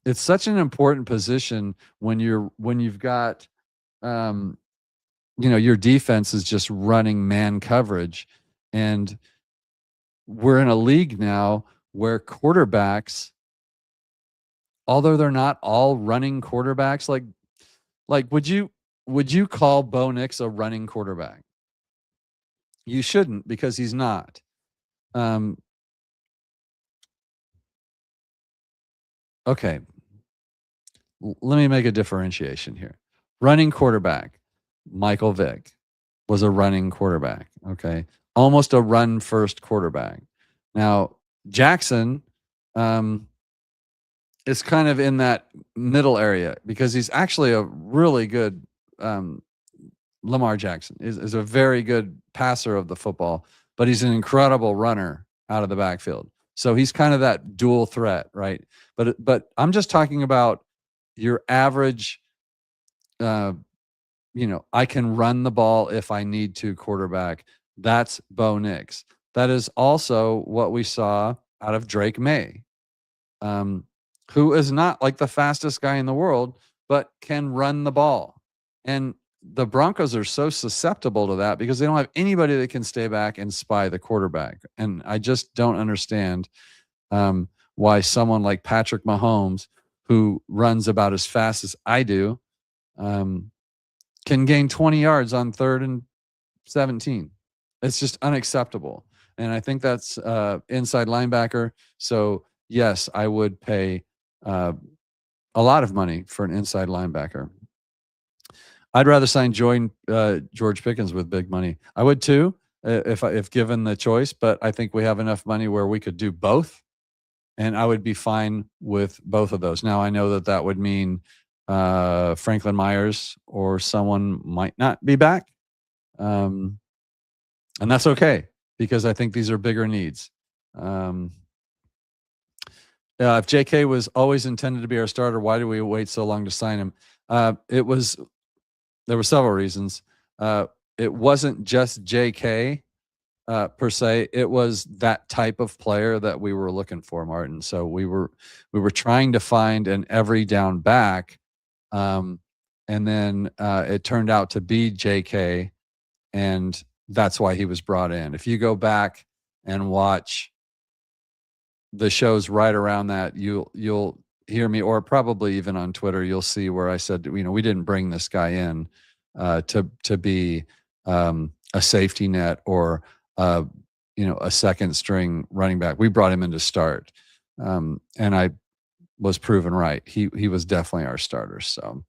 It's such an important position when you've got, your defense is just running man coverage. And we're in a league now where quarterbacks, although they're not all running quarterbacks, like would you call Bo Nix a running quarterback? You shouldn't, because he's not. Okay. Let me make a differentiation here. Running quarterback, Michael Vick was a running quarterback. Okay. Almost a run first quarterback. Now, Jackson is kind of in that middle area because he's actually a really good Lamar Jackson is a very good passer of the football, but he's an incredible runner out of the backfield. So he's kind of that dual threat, right? But I'm just talking about your average, I can run the ball if I need to quarterback. That's Bo Nix. That is also what we saw out of Drake May, who is not like the fastest guy in the world, but can run the ball. And the Broncos are so susceptible to that because they don't have anybody that can stay back and spy the quarterback. And I just don't understand why someone like Patrick Mahomes, who runs about as fast as I do, can gain 20 yards on 3rd and 17. It's just unacceptable. And I think that's inside linebacker. So, yes, I would pay a lot of money for an inside linebacker. I'd rather sign George Pickens with big money. I would too, if given the choice, but I think we have enough money where we could do both, and I would be fine with both of those. Now, I know that would mean Franklin Myers or someone might not be back, and that's okay because I think these are bigger needs. If JK was always intended to be our starter, why did we wait so long to sign him? There were several reasons. It wasn't just JK per se. It was that type of player that we were looking for, Martin. So we were trying to find an every down back, and then it turned out to be JK, and that's why he was brought in. If you go back and watch the shows right around that, you'll hear me, or probably even on Twitter, you'll see where I said, we didn't bring this guy in to be a safety net or a second string running back. We brought him in to start, and I was proven right. He was definitely our starter. So,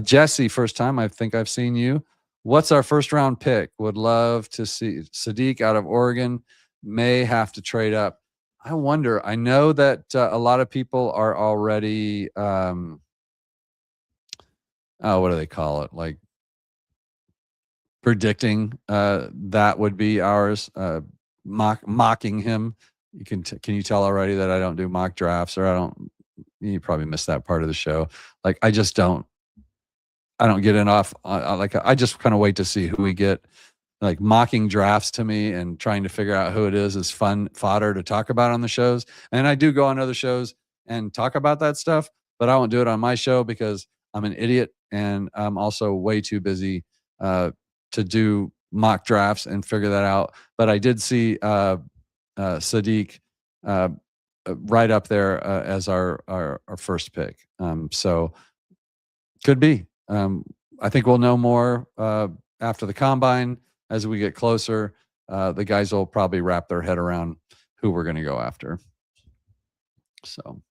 Jesse, first time I think I've seen you. What's our first round pick? Would love to see Sadiq out of Oregon. May have to trade up. I wonder. I know that a lot of people are already. What do they call it? Like predicting that would be ours. Mocking him. Can you tell already that I don't do mock drafts, or I don't? You probably missed that part of the show. Like I just don't. I don't get enough. Like I just kind of wait to see who we get. Like mocking drafts to me and trying to figure out who it is fun fodder to talk about on the shows. And I do go on other shows and talk about that stuff, but I won't do it on my show because I'm an idiot and I'm also way too busy to do mock drafts and figure that out. But I did see Sadiq right up there as our first pick. So could be. I think we'll know more after the combine as we get closer. The guys will probably wrap their head around who we're going to go after. So,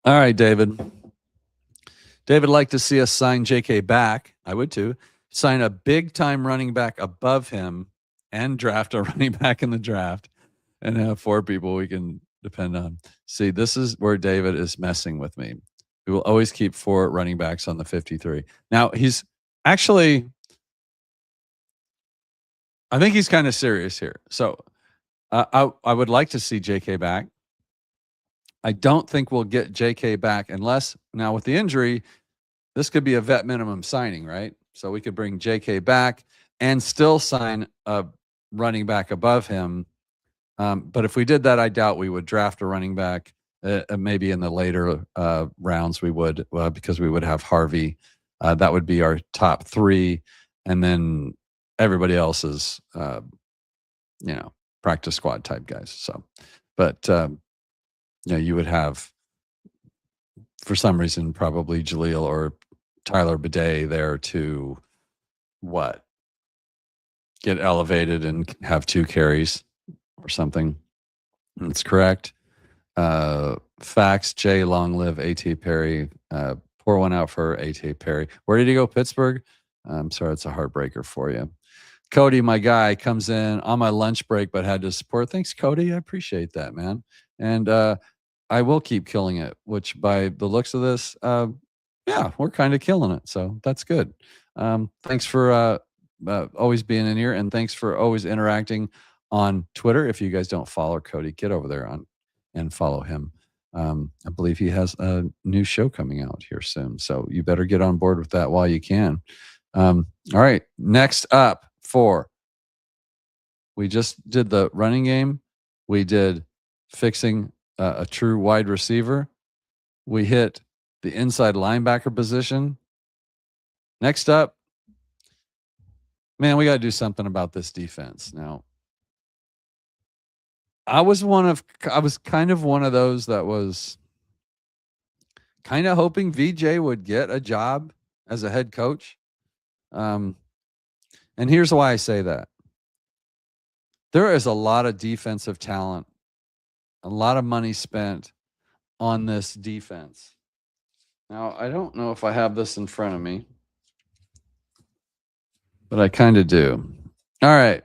all right, David. David would like to see us sign JK back. I would too. Sign a big-time running back above him and draft a running back in the draft and have 4 people we can depend on. See, this is where David is messing with me. We will always keep 4 running backs on the 53. Now, he's actually, I think he's kind of serious here. So I would like to see JK back. I don't think we'll get JK back unless, now with the injury, this could be a vet minimum signing, right? So we could bring JK back and still sign a running back above him. But if we did that, I doubt we would draft a running back. Maybe in the later rounds we would, because we would have Harvey. That would be our top 3, and then everybody else is, practice squad type guys. So, but you would have, for some reason, probably Jaleel or Tyler Bidet there to get elevated and have 2 carries or something. That's correct. Facts, Jay, long live A.T. Perry. Pour one out for A.T. Perry. Where did he go? Pittsburgh? I'm sorry, it's a heartbreaker for you. Cody, my guy, comes in on my lunch break, but had to support. Thanks, Cody. I appreciate that, man. And I will keep killing it, which by the looks of this, we're kind of killing it. So that's good. Thanks for always being in here, and thanks for always interacting on Twitter. If you guys don't follow Cody, get over there and follow him. I believe he has a new show coming out here soon, so you better get on board with that while you can. All right, next up we just did the running game. We did fixing a true wide receiver. We hit the inside linebacker position. Next up, man, we got to do something about this defense. Now, I was kind of one of those that was kind of hoping VJ would get a job as a head coach. And here's why I say that. There is a lot of defensive talent, a lot of money spent on this defense. Now, I don't know if I have this in front of me, but I kind of do. All right.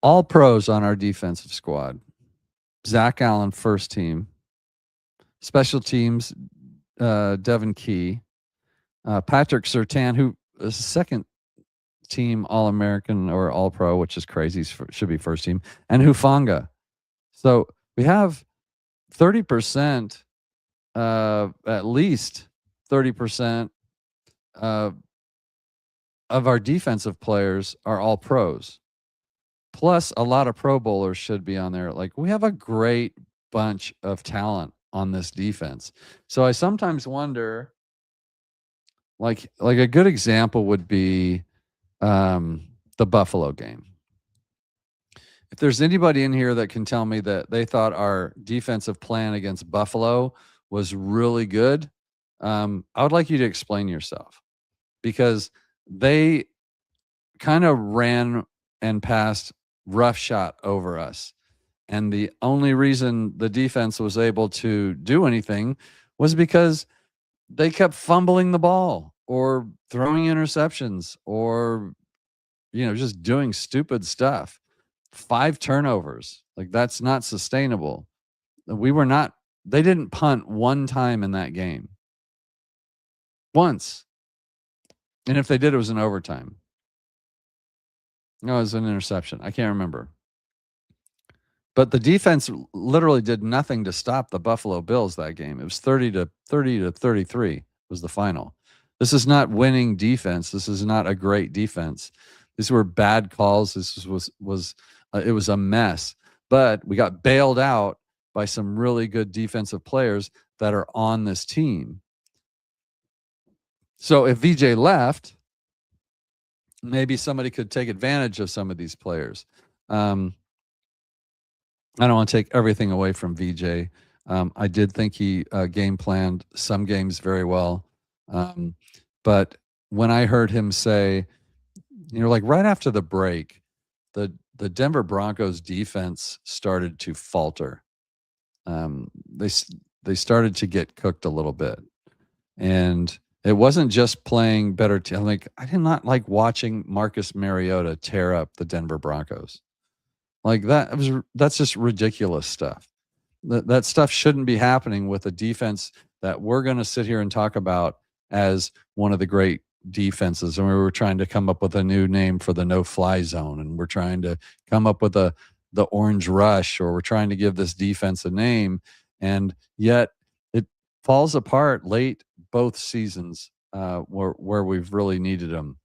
All pros on our defensive squad. Zach Allen, first team. Special teams, Devin Key. Patrick Surtain, who is second team All-American or All-Pro, which is crazy, should be first team. And Hufanga. So we have 30%, at least 30% of our defensive players are all pros. Plus, a lot of Pro Bowlers should be on there. Like, we have a great bunch of talent on this defense. So I sometimes wonder, like a good example would be the Buffalo game. If there's anybody in here that can tell me that they thought our defensive plan against Buffalo was really good, I would like you to explain yourself. because they kind of ran and passed roughshod over us. And the only reason the defense was able to do anything was because they kept fumbling the ball or throwing interceptions or, just doing stupid stuff. 5 turnovers. Like, that's not sustainable. They didn't punt one time in that game. Once. And if they did, it was in overtime. No, it was an interception. I can't remember. But the defense literally did nothing to stop the Buffalo Bills that game. It was 30-33 was the final. This is not winning defense. This is not a great defense. These were bad calls. This was it was a mess. But we got bailed out by some really good defensive players that are on this team. So if VJ left, maybe somebody could take advantage of some of these players. I don't want to take everything away from VJ. I did think he game planned some games very well. But when I heard him say, like right after the break, the Denver Broncos defense started to falter. They started to get cooked a little bit. And it wasn't just playing better. I did not like watching Marcus Mariota tear up the Denver Broncos. Like that's just ridiculous stuff. That stuff shouldn't be happening with a defense that we're going to sit here and talk about as one of the great defenses. And we were trying to come up with a new name for the no-fly zone, and we're trying to come up with the orange rush, or we're trying to give this defense a name, and yet it falls apart late both seasons where we've really needed them,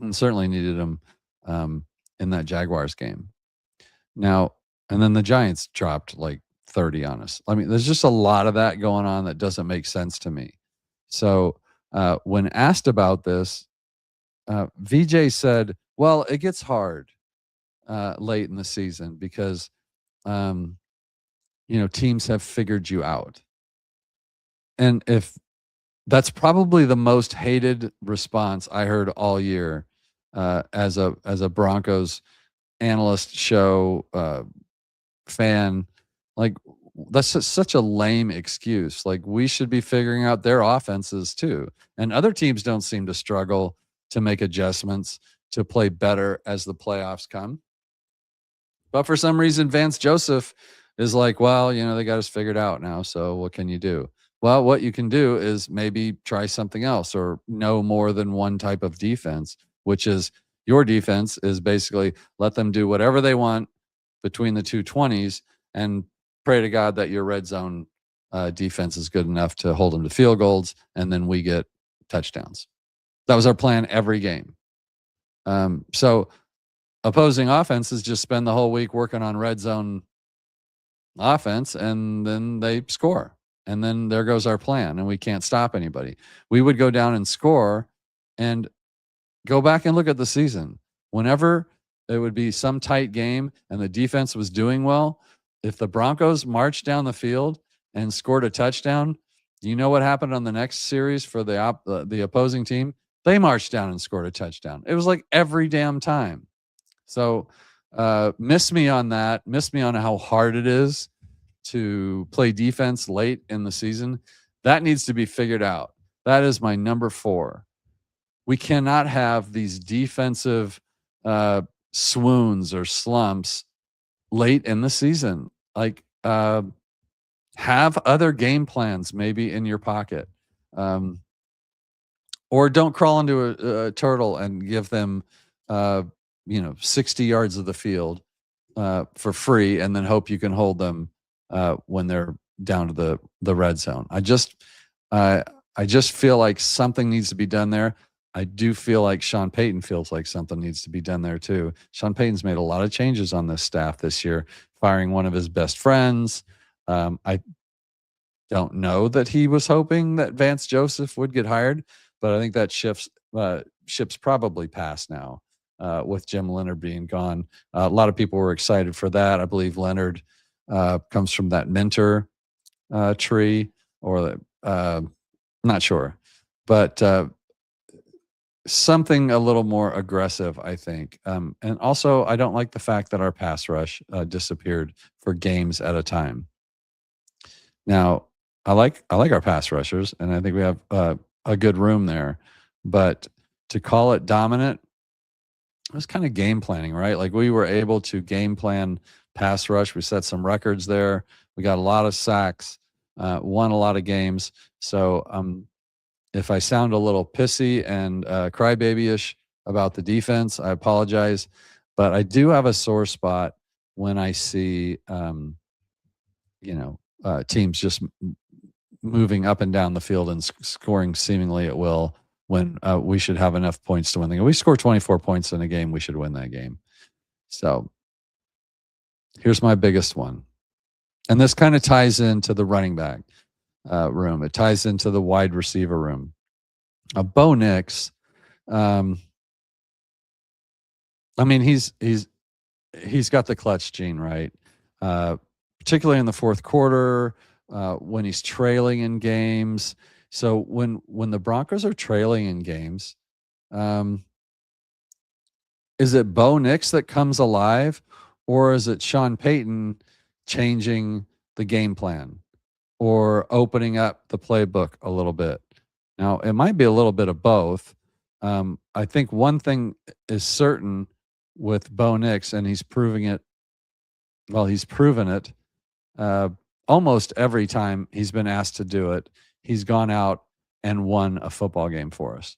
and certainly needed them in that Jaguars game. Now, and then the Giants dropped like 30 on us. I mean, there's just a lot of that going on that doesn't make sense to me. So when asked about this, VJ said, well, it gets hard late in the season because, teams have figured you out. And if that's probably the most hated response I heard all year as a Broncos analyst show fan, like that's just such a lame excuse. Like, we should be figuring out their offenses too. And other teams don't seem to struggle to make adjustments to play better as the playoffs come. But for some reason, Vance Joseph is like, well, they got us figured out now. So what can you do? Well, what you can do is maybe try something else or know more than one type of defense, which is your defense is basically let them do whatever they want between the 220s and pray to God that your red zone defense is good enough to hold them to field goals, and then we get touchdowns. That was our plan every game. So opposing offenses just spend the whole week working on red zone offense, and then they score. And then there goes our plan, and we can't stop anybody. We would go down and score, and go back and look at the season. Whenever it would be some tight game and the defense was doing well, if the Broncos marched down the field and scored a touchdown, you know what happened on the next series for the opposing team? They marched down and scored a touchdown. It was like every damn time. So miss me on that. Miss me on how hard it is to play defense late in the season. That needs to be figured out. That is my number 4. We cannot have these defensive swoons or slumps late in the season. Like, have other game plans maybe in your pocket. Or don't crawl into a turtle and give them, 60 yards of the field for free, and then hope you can hold them when they're down to the red zone. I just feel like something needs to be done there. I do feel like Sean Payton feels like something needs to be done there too. Sean Payton's made a lot of changes on this staff this year, firing one of his best friends. I don't know that he was hoping that Vance Joseph would get hired, but I think that ship's probably passed now with Jim Leonard being gone. A lot of people were excited for that. I believe Leonard comes from that mentor tree, or not sure, but something a little more aggressive, I think. And also, I don't like the fact that our pass rush disappeared for games at a time. Now, I like our pass rushers, and I think we have a good room there. But to call it dominant, it was kind of game planning, right? Like we were able to game plan pass rush. We set some records there. We got a lot of sacks, won a lot of games. So if I sound a little pissy and crybaby-ish about the defense, I apologize. But I do have a sore spot when I see, teams just moving up and down the field and scoring seemingly at will when we should have enough points to win the game. We score 24 points in a game, we should win that game. So here's my biggest one. And this kind of ties into the running back room. It ties into the wide receiver room. Bo Nix, I mean, he's got the clutch gene, right? Particularly in the fourth quarter, when he's trailing in games. So when the Broncos are trailing in games, is it Bo Nix that comes alive, or is it Sean Payton changing the game plan or opening up the playbook a little bit? Now, it might be a little bit of both. I think one thing is certain with Bo Nix, and he's proving it. Well, he's proven it almost every time he's been asked to do it. He's gone out and won a football game for us.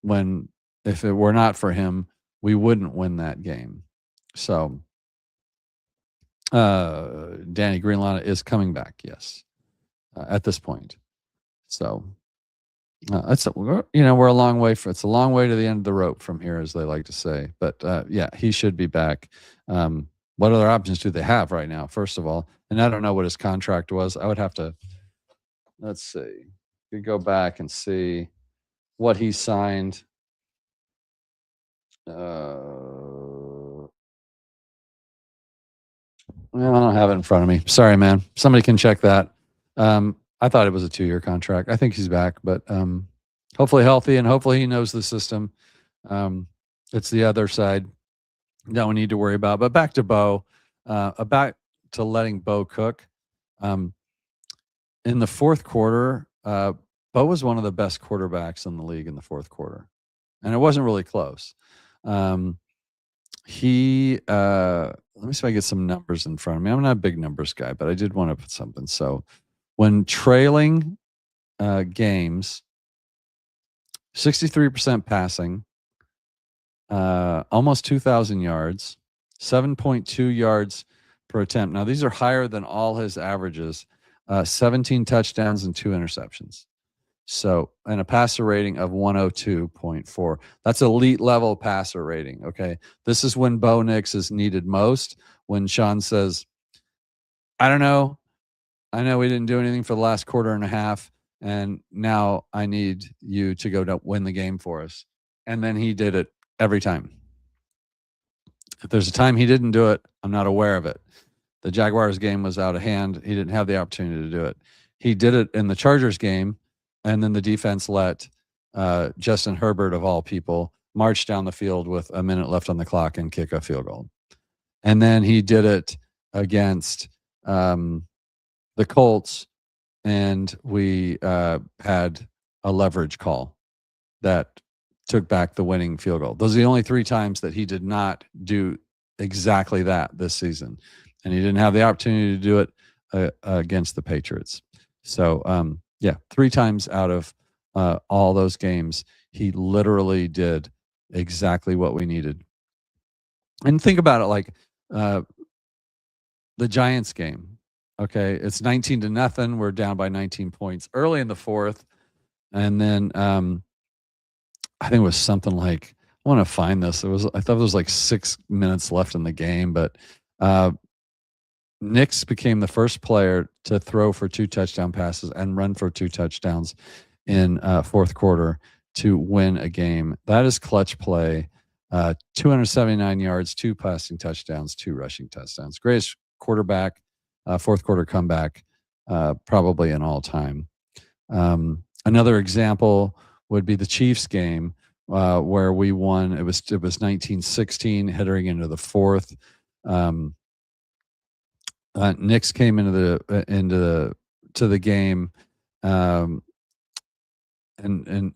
When if it were not for him, we wouldn't win that game. So, Danny Greenlaw is coming back. Yes, at this point. So, we're a long way it's a long way to the end of the rope from here, as they like to say. But yeah, he should be back. What other options do they have right now? First of all, and I don't know what his contract was. I would have to. Let's see. We go back and see what he signed. Well, I don't have it in front of me. Sorry, man. Somebody can check that. I thought it was a 2-year contract. I think he's back, but hopefully healthy, and hopefully he knows the system. It's the other side that we need to worry about. But back to Bo, back to letting Bo cook. In the fourth quarter, Bo was one of the best quarterbacks in the league in the fourth quarter, and it wasn't really close. Let me see if I get some numbers in front of me. I'm not a big numbers guy, but I did want to put something. So when trailing games, 63% passing, almost 2,000 yards, 7.2 yards per attempt. Now, these are higher than all his averages, 17 touchdowns and 2 interceptions. So, and a passer rating of 102.4. That's elite level passer rating. Okay. This is when Bo Nix is needed most. When Sean says, I don't know. I know we didn't do anything for the last quarter and a half, and now I need you to go to win the game for us. And then he did it every time. If there's a time he didn't do it, I'm not aware of it. The Jaguars game was out of hand. He didn't have the opportunity to do it. He did it in the Chargers game. And then the defense let Justin Herbert, of all people, march down the field with a minute left on the clock and kick a field goal. And then he did it against the Colts, and we had a leverage call that took back the winning field goal. Those are the only 3 times that he did not do exactly that this season. And he didn't have the opportunity to do it against the Patriots. So, yeah, 3 times out of all those games, he literally did exactly what we needed. And think about it like the Giants game. Okay, it's 19-0. We're down by 19 points early in the fourth. And then I think it was something like, I want to find this. I thought it was like 6 minutes left in the game, but Nix became the first player to throw for 2 touchdown passes and run for 2 touchdowns in fourth quarter to win a game. That is clutch play. 279 yards, 2 passing touchdowns, 2 rushing touchdowns. Greatest quarterback, fourth quarter comeback, probably in all time. Another example would be the Chiefs game where we won. It was 1916 heading into the fourth. Knicks came to the game, um, and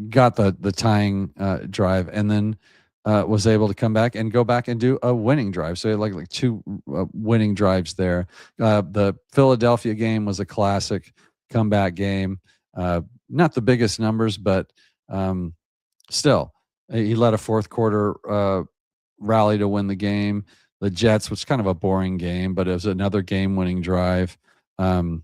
got the tying drive, and then was able to come back and go back and do a winning drive. So like two winning drives there. The Philadelphia game was a classic comeback game. Not the biggest numbers, but still, he led a fourth quarter rally to win the game. The Jets was kind of a boring game, but it was another game-winning drive. That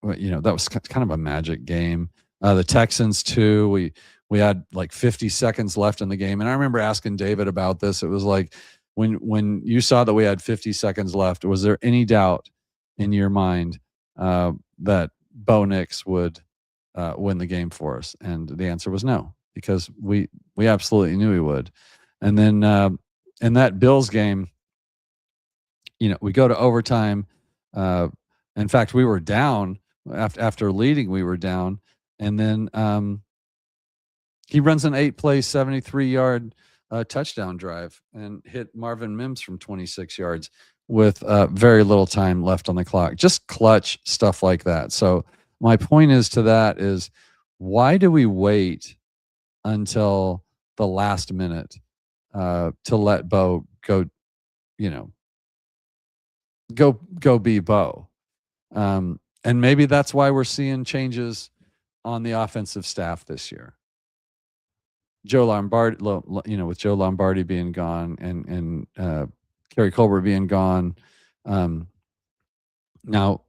was kind of a magic game. The Texans too. We had like 50 seconds left in the game, and I remember asking David about this. It was like, when you saw that we had 50 seconds left, was there any doubt in your mind that Bo Nix would win the game for us? And the answer was no, because we absolutely knew he would. And then in that Bills game, we go to overtime. In fact, we were down after leading. We were down, and then he runs an 8-play, 73-yard touchdown drive and hit Marvin Mims from 26 yards with very little time left on the clock. Just clutch stuff like that. So my point is why do we wait until the last minute to let Bo go? Go be Bo. And maybe that's why we're seeing changes on the offensive staff this year. Joe Lombardi, with Joe Lombardi being gone and Kerry Colbert being gone. Now,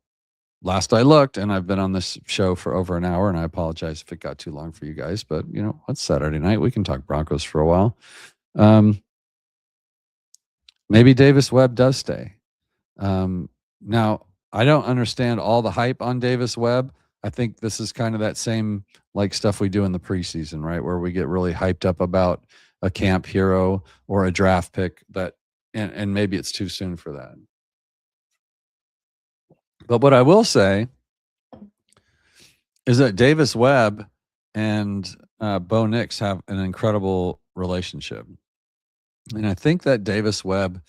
last I looked, and I've been on this show for over an hour, and I apologize if it got too long for you guys, but it's Saturday night. We can talk Broncos for a while. Maybe Davis Webb does stay. Now, I don't understand all the hype on Davis Webb. I think this is kind of that same like stuff we do in the preseason, right? Where we get really hyped up about a camp hero or a draft pick and maybe it's too soon for that. But what I will say is that Davis Webb and Bo Nix have an incredible relationship. And I think that Davis Webb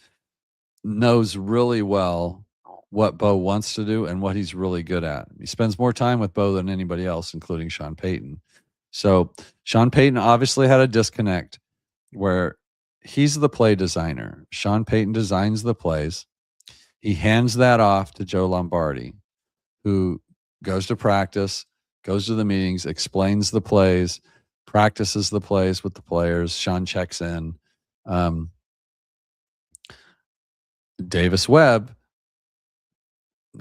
knows really well what Bo wants to do and what he's really good at. He spends more time with Bo than anybody else, including Sean Payton. So Sean Payton obviously had a disconnect where he's the play designer. Sean Payton designs the plays. He hands that off to Joe Lombardi, who goes to practice, goes to the meetings, explains the plays, practices the plays with the players. Sean checks in. Davis Webb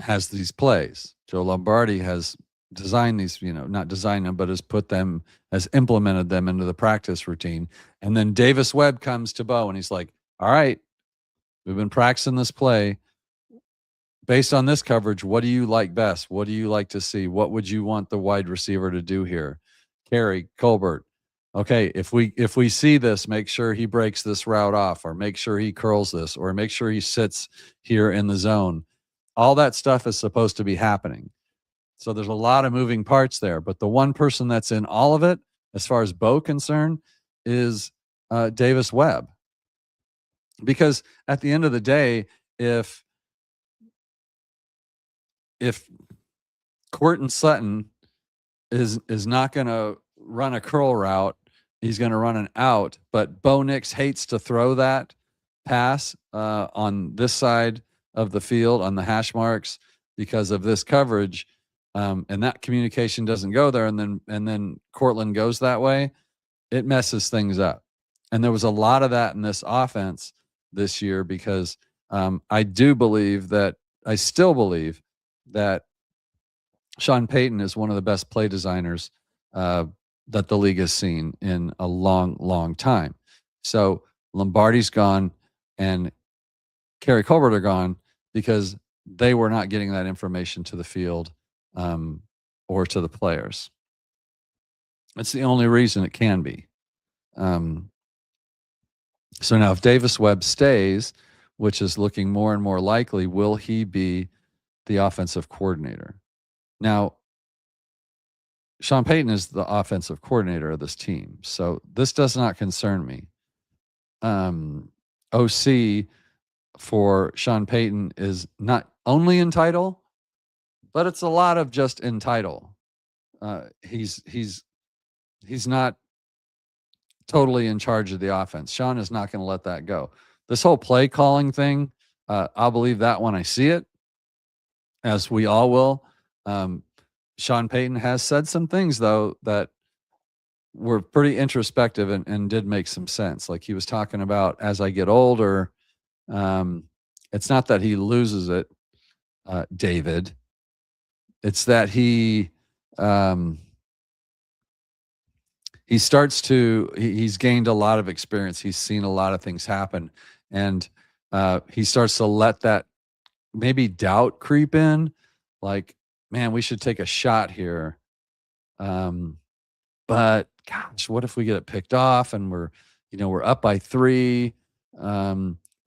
has these plays. Joe Lombardi has designed these, not designed them, but has implemented them into the practice routine. And then Davis Webb comes to Bo and he's like, all right, we've been practicing this play. Based on this coverage, what do you like best? What do you like to see? What would you want the wide receiver to do here? Kerry, Colbert. Okay, if we see this, make sure he breaks this route off, or make sure he curls this, or make sure he sits here in the zone. All that stuff is supposed to be happening. So there's a lot of moving parts there. But the one person that's in all of it, as far as Bo concerned, is Davis Webb. Because at the end of the day, if Courtland Sutton is not going to run a curl route, he's going to run an out, but Bo Nix hates to throw that pass on this side of the field on the hash marks because of this coverage, and that communication doesn't go there, and then Courtland goes that way, it messes things up. And there was a lot of that in this offense this year because I still believe that Sean Payton is one of the best play designers that the league has seen in a long, long time. So Lombardi's gone and Kerry Colbert are gone because they were not getting that information to the field or to the players. That's the only reason it can be. So now if Davis Webb stays, which is looking more and more likely, will he be the offensive coordinator? Now, Sean Payton is the offensive coordinator of this team, so this does not concern me. OC for Sean Payton is not only in title, but it's a lot of just in title. He's not totally in charge of the offense. Sean is not going to let that go. This whole play calling thing, I'll believe that when I see it, as we all will. Sean Payton has said some things, though, that were pretty introspective and did make some sense. Like he was talking about, as I get older, it's not that he loses it, David. It's that he starts to he's gained a lot of experience. He's seen a lot of things happen, and he starts to let that maybe doubt creep in. Like, man, we should take a shot here. But gosh, what if we get it picked off and we're up by 3?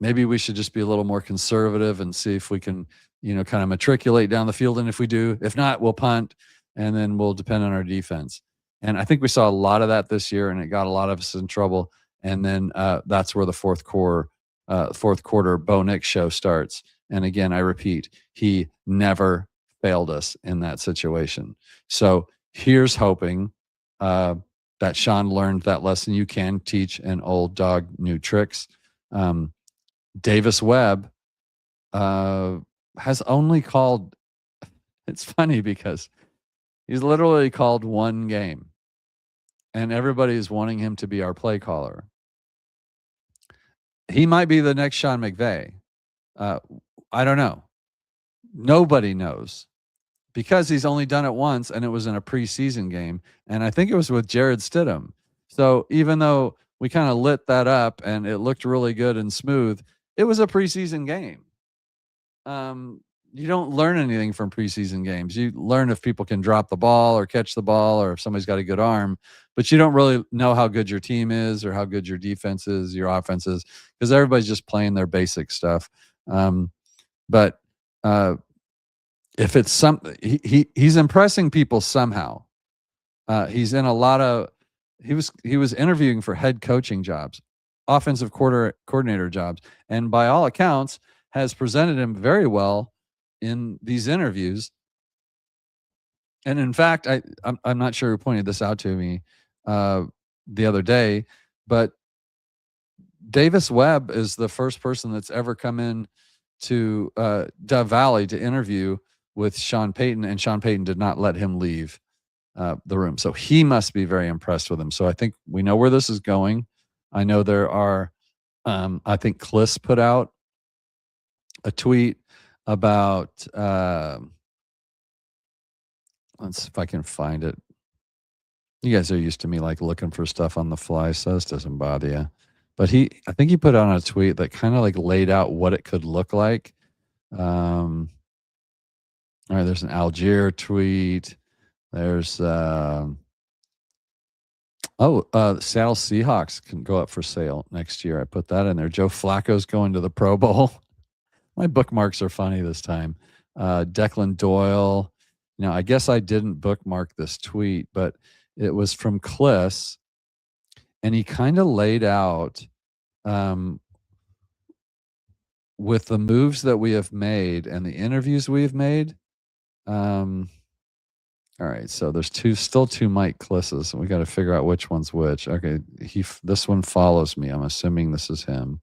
Maybe we should just be a little more conservative and see if we can, kind of matriculate down the field. And if we do, if not, we'll punt, and then we'll depend on our defense. And I think we saw a lot of that this year, and it got a lot of us in trouble. And then that's where the fourth quarter Bo Nix show starts. And again, I repeat, he never failed us in that situation. So here's hoping that Sean learned that lesson. You can teach an old dog new tricks. Davis Webb has only called, it's funny because he's literally called one game, and everybody is wanting him to be our play caller. He might be the next Sean McVay. I don't know. Nobody knows, because he's only done it once, and it was in a preseason game, and I think it was with Jared Stidham. So even though we kind of lit that up and it looked really good and smooth, it was a preseason game. You don't learn anything from preseason games. You learn if people can drop the ball or catch the ball, or if somebody's got a good arm, but you don't really know how good your team is or how good your defense is, your offense is, because everybody's just playing their basic stuff. But if it's something, he's impressing people somehow. He's in a lot of, he was interviewing for head coaching jobs, offensive coordinator jobs, and by all accounts has presented him very well in these interviews. And in fact, I'm not sure who pointed this out to me the other day, but Davis Webb is the first person that's ever come in to Dove Valley to interview with Sean Payton, and Sean Payton did not let him leave the room. So he must be very impressed with him. So I think we know where this is going. I know there are, I think Kliss put out a tweet about, let's see if I can find it. You guys are used to me like looking for stuff on the fly, so this doesn't bother you. But I think he put on a tweet that kind of like laid out what it could look like. All right, there's an Algier tweet. There's Seattle Seahawks can go up for sale next year. I put that in there. Joe Flacco's going to the Pro Bowl. My bookmarks are funny this time. Declan Doyle. Now, I guess I didn't bookmark this tweet, but it was from Kliss, and he kind of laid out with the moves that we have made and the interviews we have made. All right, so there's still two Mike Klisses, and we got to figure out which one's which. Okay, this one follows me. I'm assuming this is him.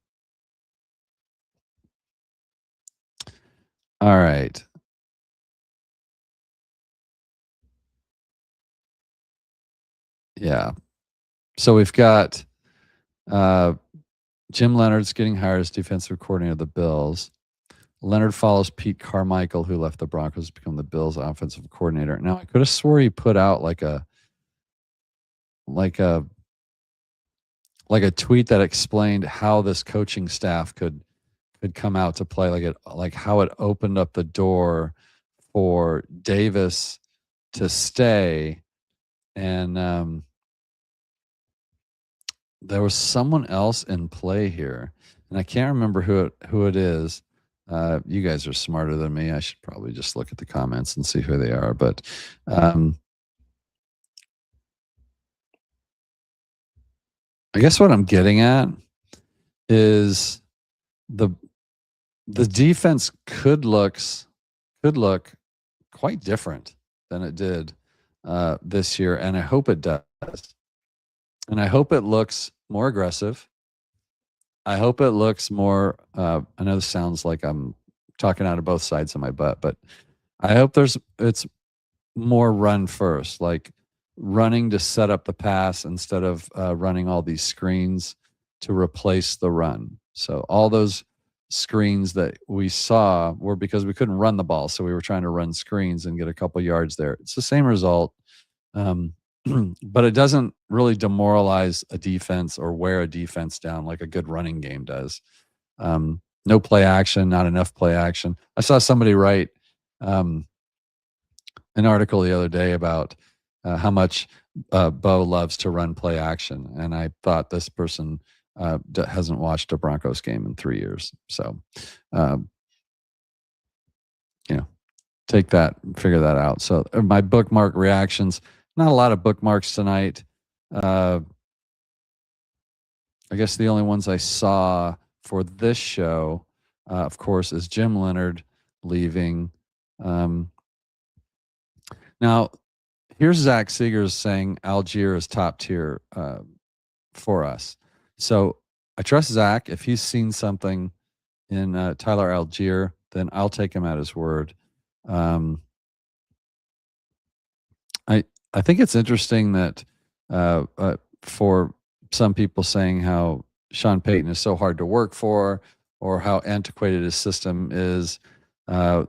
All right. Yeah. So we've got Jim Leonard's getting hired as defensive coordinator of the Bills. Leonard follows Pete Carmichael, who left the Broncos to become the Bills' offensive coordinator. Now, I could have swore he put out like a tweet that explained how this coaching staff could come out to play, like how it opened up the door for Davis to stay. And there was someone else in play here, and I can't remember who it is. You guys are smarter than me. I should probably just look at the comments and see who they are. But I guess what I'm getting at is the defense could look quite different than it did this year, and I hope it does. And I hope it looks more aggressive. I hope it looks more. I know this sounds like I'm talking out of both sides of my butt, but I hope it's more run first, like running to set up the pass instead of running all these screens to replace the run. So all those screens that we saw were because we couldn't run the ball, so we were trying to run screens and get a couple yards there. It's the same result, um, but it doesn't really demoralize a defense or wear a defense down like a good running game does. No play action, not enough play action. I saw somebody write um, an article the other day about how much Bo loves to run play action, and I thought this person hasn't watched a Broncos game in 3 years. So, um, take that and figure that out. So my bookmark reactions, not a lot of bookmarks tonight. I guess the only ones I saw for this show, of course, is Jim Leonard leaving. Now, here's Zach Seegers saying Algier is top tier for us. So I trust Zach. If he's seen something in Tyler Algier, then I'll take him at his word. I think it's interesting that for some people saying how Sean Payton is so hard to work for or how antiquated his system is,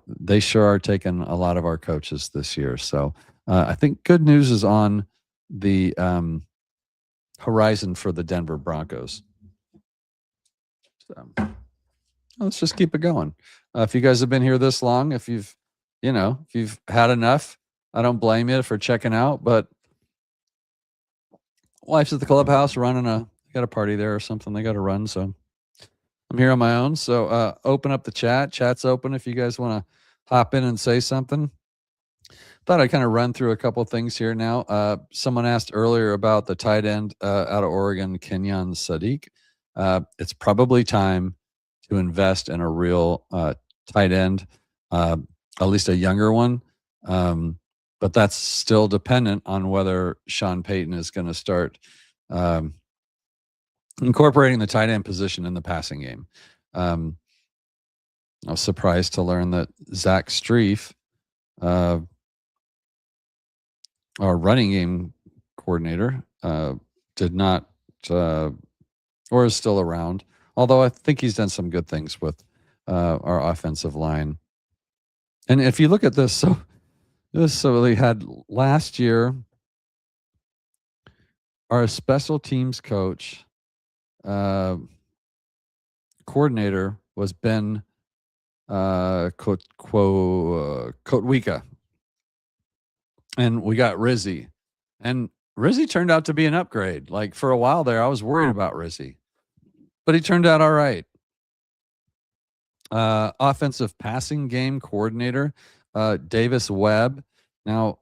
they sure are taking a lot of our coaches this year. So I think good news is on the horizon for the Denver Broncos. So let's just keep it going. If you guys have been here this long, if you've had enough, I don't blame you for checking out, but wife's at the clubhouse running got a party there or something they got to run. So I'm here on my own. So open up the chat. Chat's open if you guys want to hop in and say something. Thought I'd kind of run through a couple things here now. Someone asked earlier about the tight end out of Oregon, Kenyon Sadiq. It's probably time to invest in a real tight end, at least a younger one. But that's still dependent on whether Sean Payton is going to start incorporating the tight end position in the passing game. I was surprised to learn that Zach Strief, our running game coordinator, did not or is still around, although I think he's done some good things with our offensive line. And if you look at this, so they had last year, our special teams coach coordinator was Ben Kotwika. And we got Rizzi. And Rizzi turned out to be an upgrade. Like for a while there, I was worried about Rizzi. But he turned out all right. Offensive passing game coordinator, Davis Webb. Now,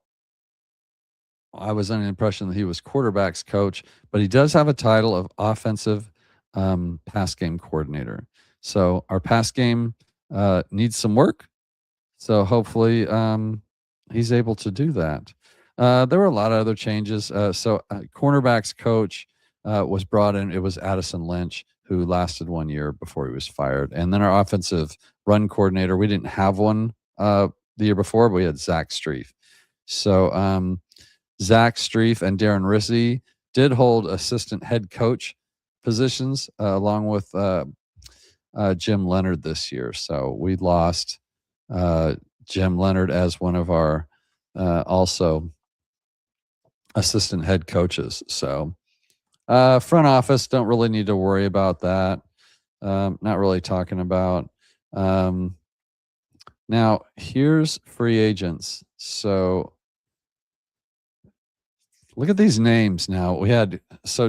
I was under the impression that he was quarterback's coach, but he does have a title of offensive pass game coordinator. So our pass game needs some work. So hopefully he's able to do that. There were a lot of other changes. So cornerbacks coach was brought in. It was Addison Lynch, who lasted 1 year before he was fired. And then our offensive run coordinator, we didn't have one the year before, but we had Zach Strief. So Zach Strief and Darren Rizzi did hold assistant head coach positions along with Jim Leonard this year. So we lost Jim Leonard as one of our also assistant head coaches. So front office, don't really need to worry about that. Not really talking about. Now, here's free agents. So look at these names now. Do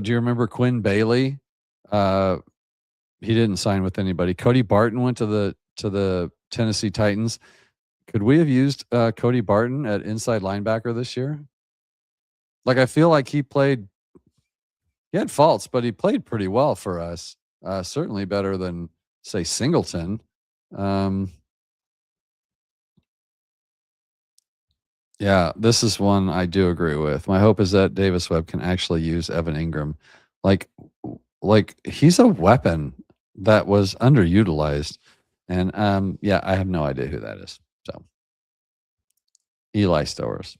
you remember Quinn Bailey? He didn't sign with anybody. Cody Barton went to the Tennessee Titans. Could we have used Cody Barton at inside linebacker this year? Like, I feel like he played He had faults, but he played pretty well for us. Certainly better than, say, Singleton. Yeah, this is one I do agree with. My hope is that Davis Webb can actually use Evan Ingram. Like like he's a weapon that was underutilized. And yeah, I have no idea who that is. So Eli Stowers.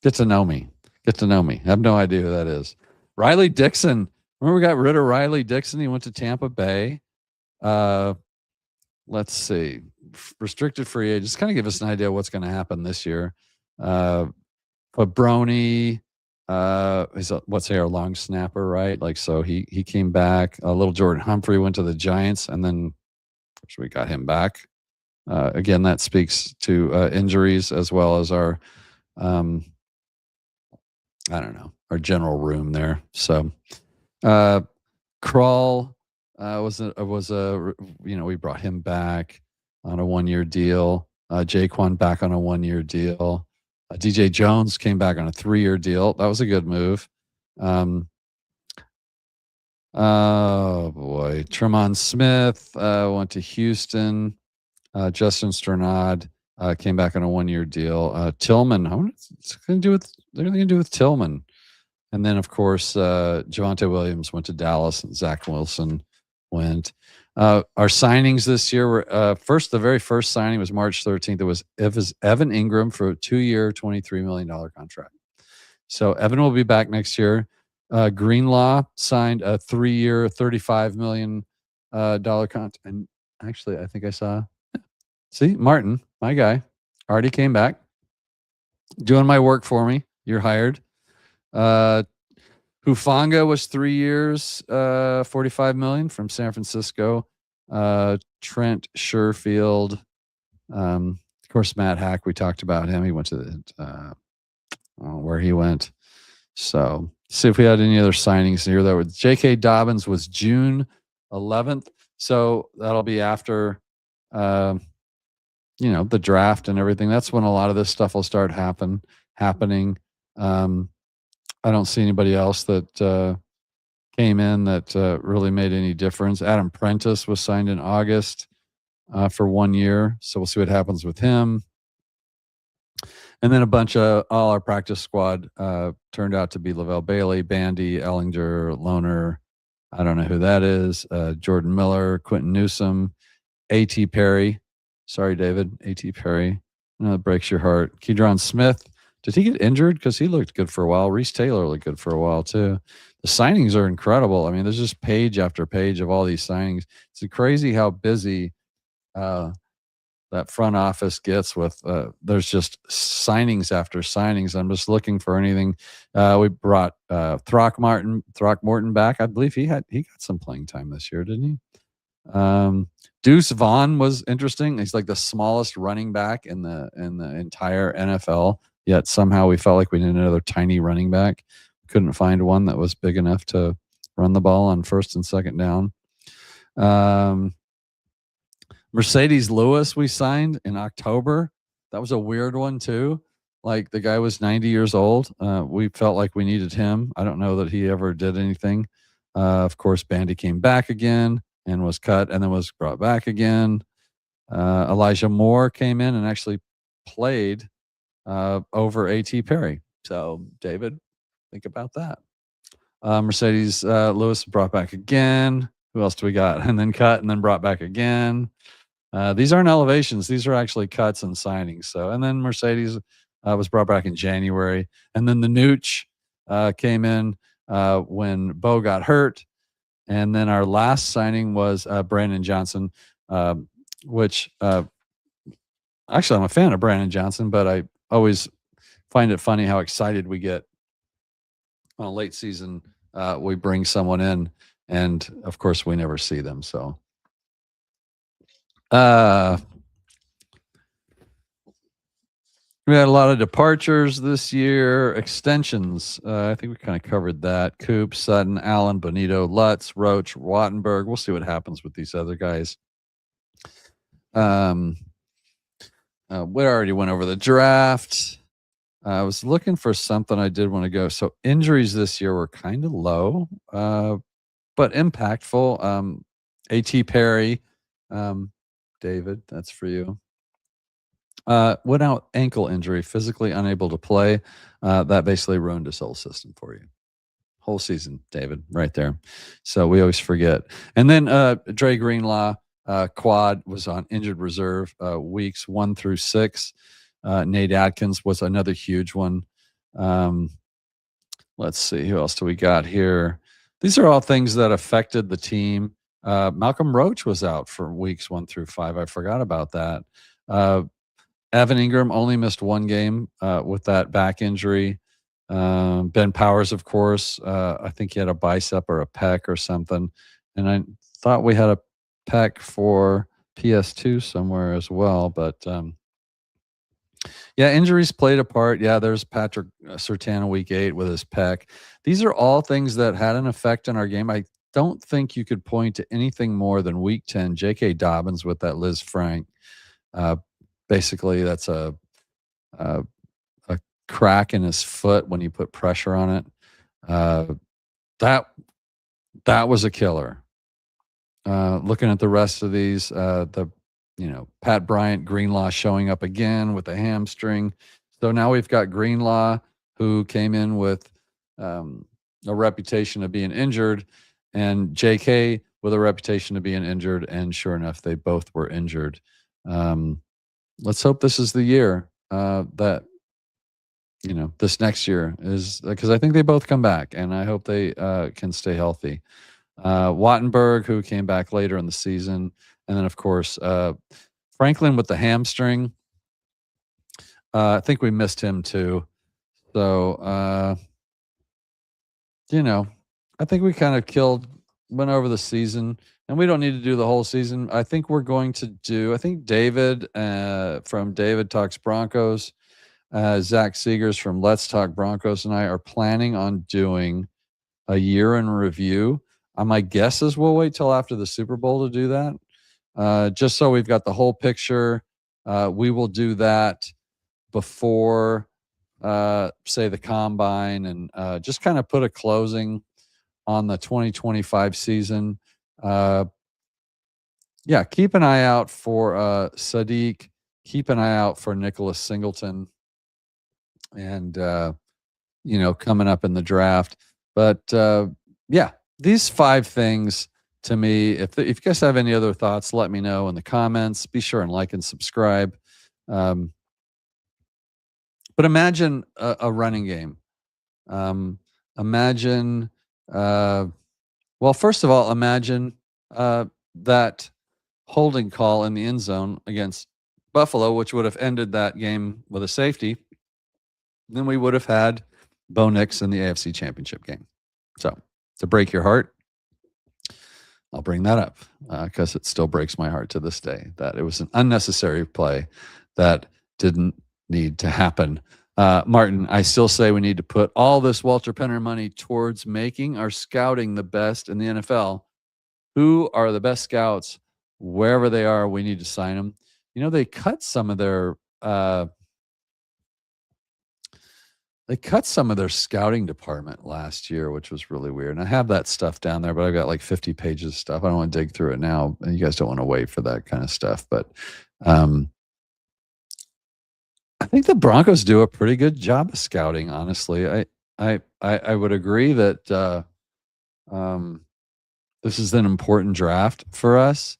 Get to know me. Get to know me. I have no idea who that is. Riley Dixon. Remember we got rid of Riley Dixon? He went to Tampa Bay. Let's see. Restricted free agent. Just kind of give us an idea of what's going to happen this year. Brony, is what's our long snapper, right? Like, so he came back. Little Jordan Humphrey went to the Giants, and then we got him back. Again, that speaks to injuries as well as our, I don't know, our general room there. So, Krull was a we brought him back on a 1-year deal. Jaquan back on a 1-year deal. DJ Jones came back on a 3-year deal. That was a good move. Oh boy, Tremont Smith went to Houston. Justin Sternad came back on a 1-year deal. Tillman, what's going to do with they're going to do with Tillman? And then, of course, Javonte Williams went to Dallas, and Zach Wilson went. Our signings this year were the very first signing was March 13th. It was Evan Ingram for a 2-year, $23 million contract. So Evan will be back next year. Greenlaw signed a 3-year, $35 million contract. And actually, I think I saw. See, Martin, my guy, already came back, doing my work for me. You're hired. Hufanga was 3 years, $45 million from San Francisco. Trent Sherfield, of course, Matt Hack. We talked about him. He went to where he went. So see if we had any other signings here. That was J.K. Dobbins was June 11th. So that'll be after, the draft and everything. That's when a lot of this stuff will start happening. I don't see anybody else that came in that really made any difference. Adam Prentice was signed in August for 1 year. So we'll see what happens with him. And then a bunch of all our practice squad turned out to be Lavelle Bailey, Bandy, Ellinger, Loner. I don't know who that is. Jordan Miller, Quentin Newsom, A.T. Perry. Sorry, David. A.T. Perry. That breaks your heart. Keydron Smith. Did he get injured? Because he looked good for a while. Reese Taylor looked good for a while, too. The signings are incredible. I mean, there's just page after page of all these signings. It's crazy how busy that front office gets with there's just signings after signings. I'm just looking for anything. We brought Throckmorton back. I believe he got some playing time this year, didn't he? Deuce Vaughn was interesting. He's like the smallest running back in the entire NFL. Yet somehow we felt like we needed another tiny running back. Couldn't find one that was big enough to run the ball on first and second down. Mercedes Lewis we signed in October. That was a weird one too. Like the guy was 90 years old. We felt like we needed him. I don't know that he ever did anything. Of course, Bandy came back again and was cut and then was brought back again. Elijah Moore came in and actually played over A.T. Perry. So, David, think about that. Mercedes Lewis brought back again. Who else do we got? And then cut and then brought back again. These aren't elevations. These are actually cuts and signings. So, and then Mercedes was brought back in January. And then the Nooch came in when Bo got hurt. And then our last signing was Brandon Johnson, which actually I'm a fan of Brandon Johnson, but I always find it funny how excited we get on a late season. We bring someone in, and of course we never see them. So, we had a lot of departures this year, extensions. I think we kind of covered that. Coop, Sutton, Allen, Bonito, Lutz, Roach, Wattenberg. We'll see what happens with these other guys. We already went over the draft. I was looking for something I did want to go. So injuries this year were kind of low, but impactful. A.T. Perry, um, David, that's for you. Went out ankle injury, physically unable to play. That basically ruined his whole system for you. Whole season, David, right there. So we always forget. And then Dre Greenlaw, quad, was on injured reserve weeks 1 through 6. Nate Atkins was another huge one. Let's see, who else do we got here? These are all things that affected the team. Malcolm Roach was out for weeks 1 through 5. I forgot about that. Evan Ingram only missed one game with that back injury. Ben Powers, of course, I think he had a bicep or a pec or something. And I thought we had a pec for PS2 somewhere as well. But yeah, injuries played a part. Yeah, there's Patrick Surtain week 8 with his pec. These are all things that had an effect in our game. I don't think you could point to anything more than week 10, J.K. Dobbins with that Liz Frank. Basically, that's a crack in his foot when you put pressure on it. That was a killer. Looking at the rest of these, Pat Bryant, Greenlaw showing up again with a hamstring. So now we've got Greenlaw, who came in with a reputation of being injured, and JK with a reputation of being injured. And sure enough, they both were injured. Let's hope this is the year that this next year is, because I think they both come back, and I hope they can stay healthy. Wattenberg, who came back later in the season, and then of course Franklin with the hamstring. I think we missed him too. So I think we kind of went over the season, and we don't need to do the whole season. I think we're going to do. I think David from David Talks Broncos, Zach Seegers from Let's Talk Broncos, and I are planning on doing a year in review. My guess is we'll wait till after the Super Bowl to do that, just so we've got the whole picture. We will do that before, say, the combine, and just kind of put a closing on the 2025 season. Yeah, keep an eye out for Sadiq. Keep an eye out for Nicholas Singleton, and coming up in the draft. But yeah, these 5 things to me. If you guys have any other thoughts, let me know in the comments. Be sure and like and subscribe. But imagine a running game. Imagine, well, first of all, imagine that holding call in the end zone against Buffalo, which would have ended that game with a safety. Then we would have had Bo Nix in the AFC Championship game. So to break your heart, I'll bring that up because it still breaks my heart to this day that it was an unnecessary play that didn't need to happen. Martin, I still say we need to put all this Walter Penner money towards making our scouting the best in the NFL. Who are the best scouts? Wherever they are, we need to sign them. They cut some of their scouting department last year, which was really weird. And I have that stuff down there, but I've got like 50 pages of stuff. I don't want to dig through it now. And you guys don't want to wait for that kind of stuff. But I think the Broncos do a pretty good job of scouting, honestly. I would agree that this is an important draft for us.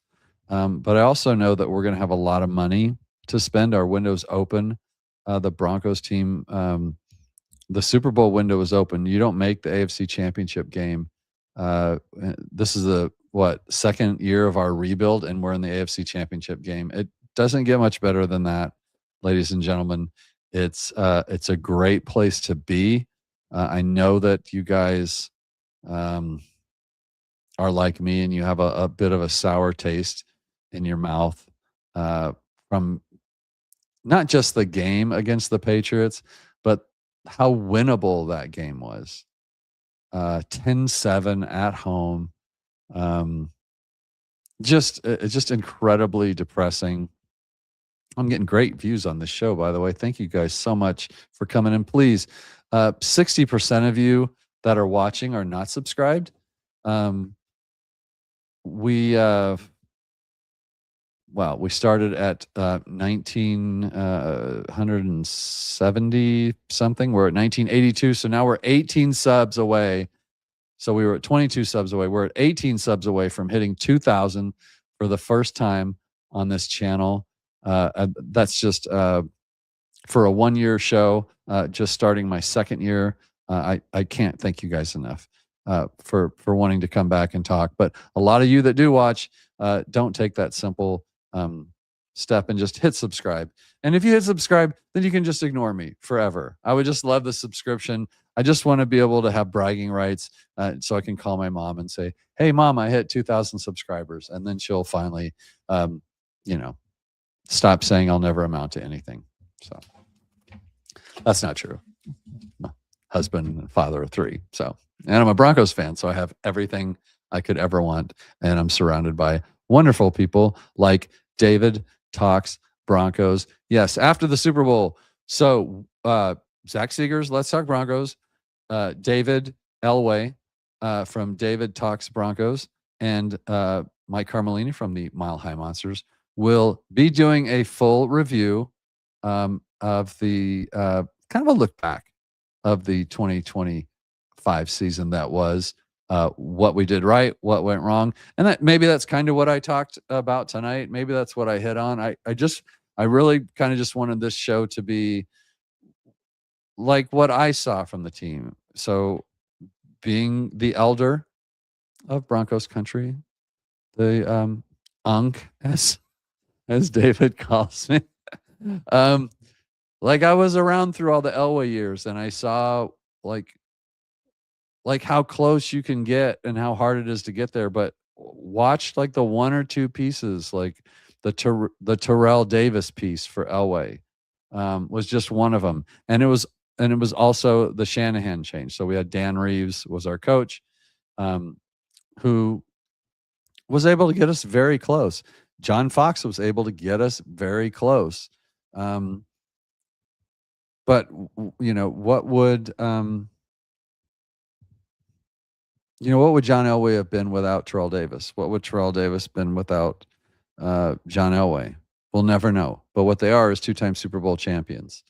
But I also know that we're going to have a lot of money to spend. Our window's open. The Broncos team, the Super Bowl window is open. You don't make the AFC Championship game. This is the second year of our rebuild, and we're in the AFC Championship game. It doesn't get much better than that, ladies and gentlemen. It's a great place to be. I know that you guys are like me, and you have a bit of a sour taste in your mouth from not just the game against the Patriots, but how winnable that game was. 10-7 at home. Just incredibly depressing. I'm getting great views on this show, by the way. Thank you guys so much for coming in. Please, 60% of you that are watching are not subscribed. We started at 1970 something. We're at 1982, so now we're 18 subs away. So we were at 22 subs away. We're at 18 subs away from hitting 2,000 for the first time on this channel. That's just for a 1-year show, just starting my second year. I can't thank you guys enough for wanting to come back and talk. But a lot of you that do watch, don't take that simple step and just hit subscribe. And if you hit subscribe, then you can just ignore me forever. I would just love the subscription. I just want to be able to have bragging rights, so I can call my mom and say, "Hey, Mom, I hit 2,000 subscribers," and then she'll finally, stop saying I'll never amount to anything. So that's not true. My husband and father of 3. So, and I'm a Broncos fan, so I have everything I could ever want, and I'm surrounded by wonderful people like David Talks Broncos. Yes, after the Super Bowl. So Zach Seegers, Let's Talk Broncos, David Elway from David Talks Broncos, and Mike Carmelini from the Mile High Monsters will be doing a full review of the kind of a look back of the 2025 season that was, what we did right, what went wrong, and that's kind of what I talked about tonight. Maybe that's what I hit on. I really kind of just wanted this show to be like what I saw from the team. So being the elder of Broncos country, the Unk, as David calls me. Like I was around through all the Elway years, and I saw like how close you can get and how hard it is to get there. But watch like the 1 or 2 pieces, like the Terrell Davis piece for Elway was just one of them, and it was also the Shanahan change. So we had Dan Reeves was our coach, who was able to get us very close. John Fox was able to get us very close. But what would what would John Elway have been without Terrell Davis? What would Terrell Davis been without John Elway? We'll never know. But what they are is 2-time Super Bowl champions.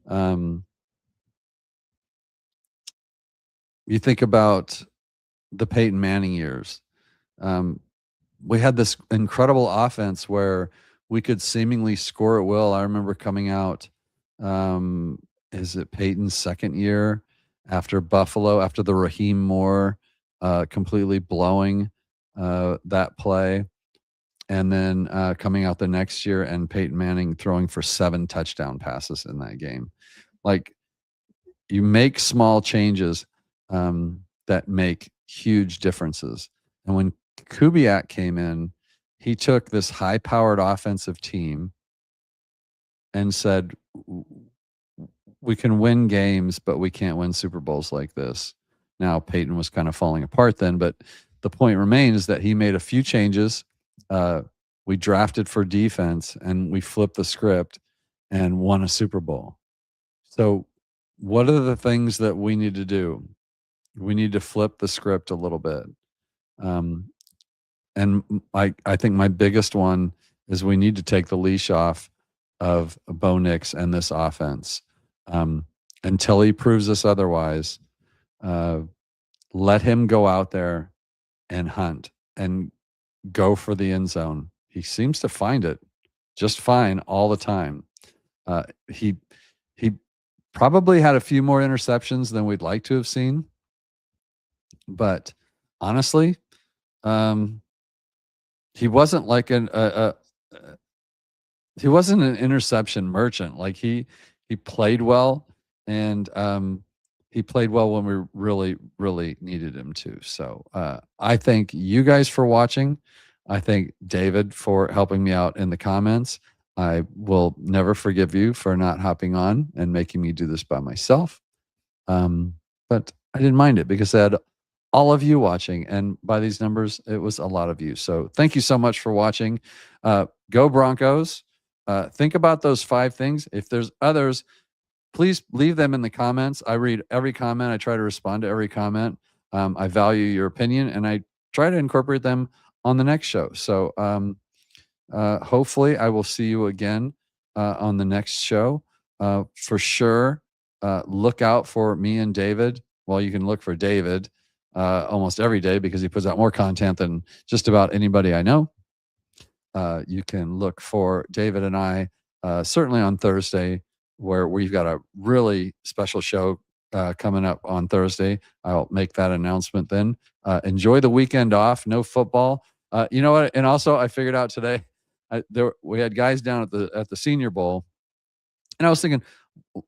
You think about the Peyton Manning years. We had this incredible offense where we could seemingly score at will. I remember coming out, is it Peyton's second year after Buffalo, after the Raheem Moore completely blowing that play, and then coming out the next year and Peyton Manning throwing for 7 touchdown passes in that game. Like, you make small changes that make huge differences. And when Kubiak came in, he took this high-powered offensive team and said, we can win games, but we can't win Super Bowls like this. Now, Peyton was kind of falling apart then, but the point remains that he made a few changes. We drafted for defense, and we flipped the script and won a Super Bowl. So what are the things that we need to do? We need to flip the script a little bit. And I think my biggest one is we need to take the leash off of Bo Nix and this offense. Until he proves us otherwise, let him go out there and hunt and go for the end zone. He seems to find it just fine all the time. He probably had a few more interceptions than we'd like to have seen. But honestly, he wasn't like he wasn't an interception merchant. Like he played well, and he played well when we really, really needed him to. So I thank you guys for watching. I thank David for helping me out in the comments. I will never forgive you for not hopping on and making me do this by myself. But I didn't mind it because I had all of you watching, and by these numbers, it was a lot of you. So thank you so much for watching. Go Broncos. think about those 5 things. If there's others, please leave them in the comments. I read every comment. I try to respond to every comment. I value your opinion, and I try to incorporate them on the next show. So hopefully, I will see you again on the next show. For sure, look out for me and David. Well, you can look for David almost every day because he puts out more content than just about anybody I know. You can look for David and I certainly on Thursday, where we've got a really special show coming up on Thursday. I'll make that announcement then. Enjoy the weekend off. No football. You know what? And also, I figured out today, we had guys down at the Senior Bowl, and I was thinking,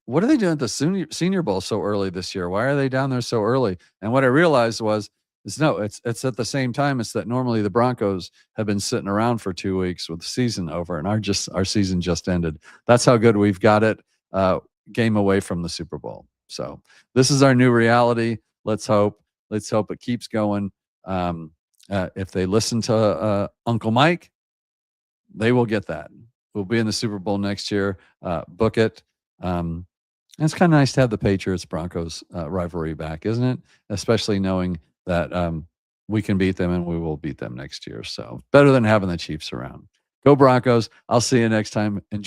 what are they doing at the Senior Bowl so early this year? Why are they down there so early? And what I realized it's at the same time. It's that normally the Broncos have been sitting around for 2 weeks with the season over, and our season just ended. That's how good we've got it. Game away from the Super Bowl. So this is our new reality. Let's hope it keeps going. If they listen to Uncle Mike, they will get that. We'll be in the Super Bowl next year. Book it. And it's kind of nice to have the Patriots Broncos rivalry back, isn't it? Especially knowing that we can beat them and we will beat them next year. So better than having the Chiefs around. Go Broncos. I'll see you next time. Enjoy.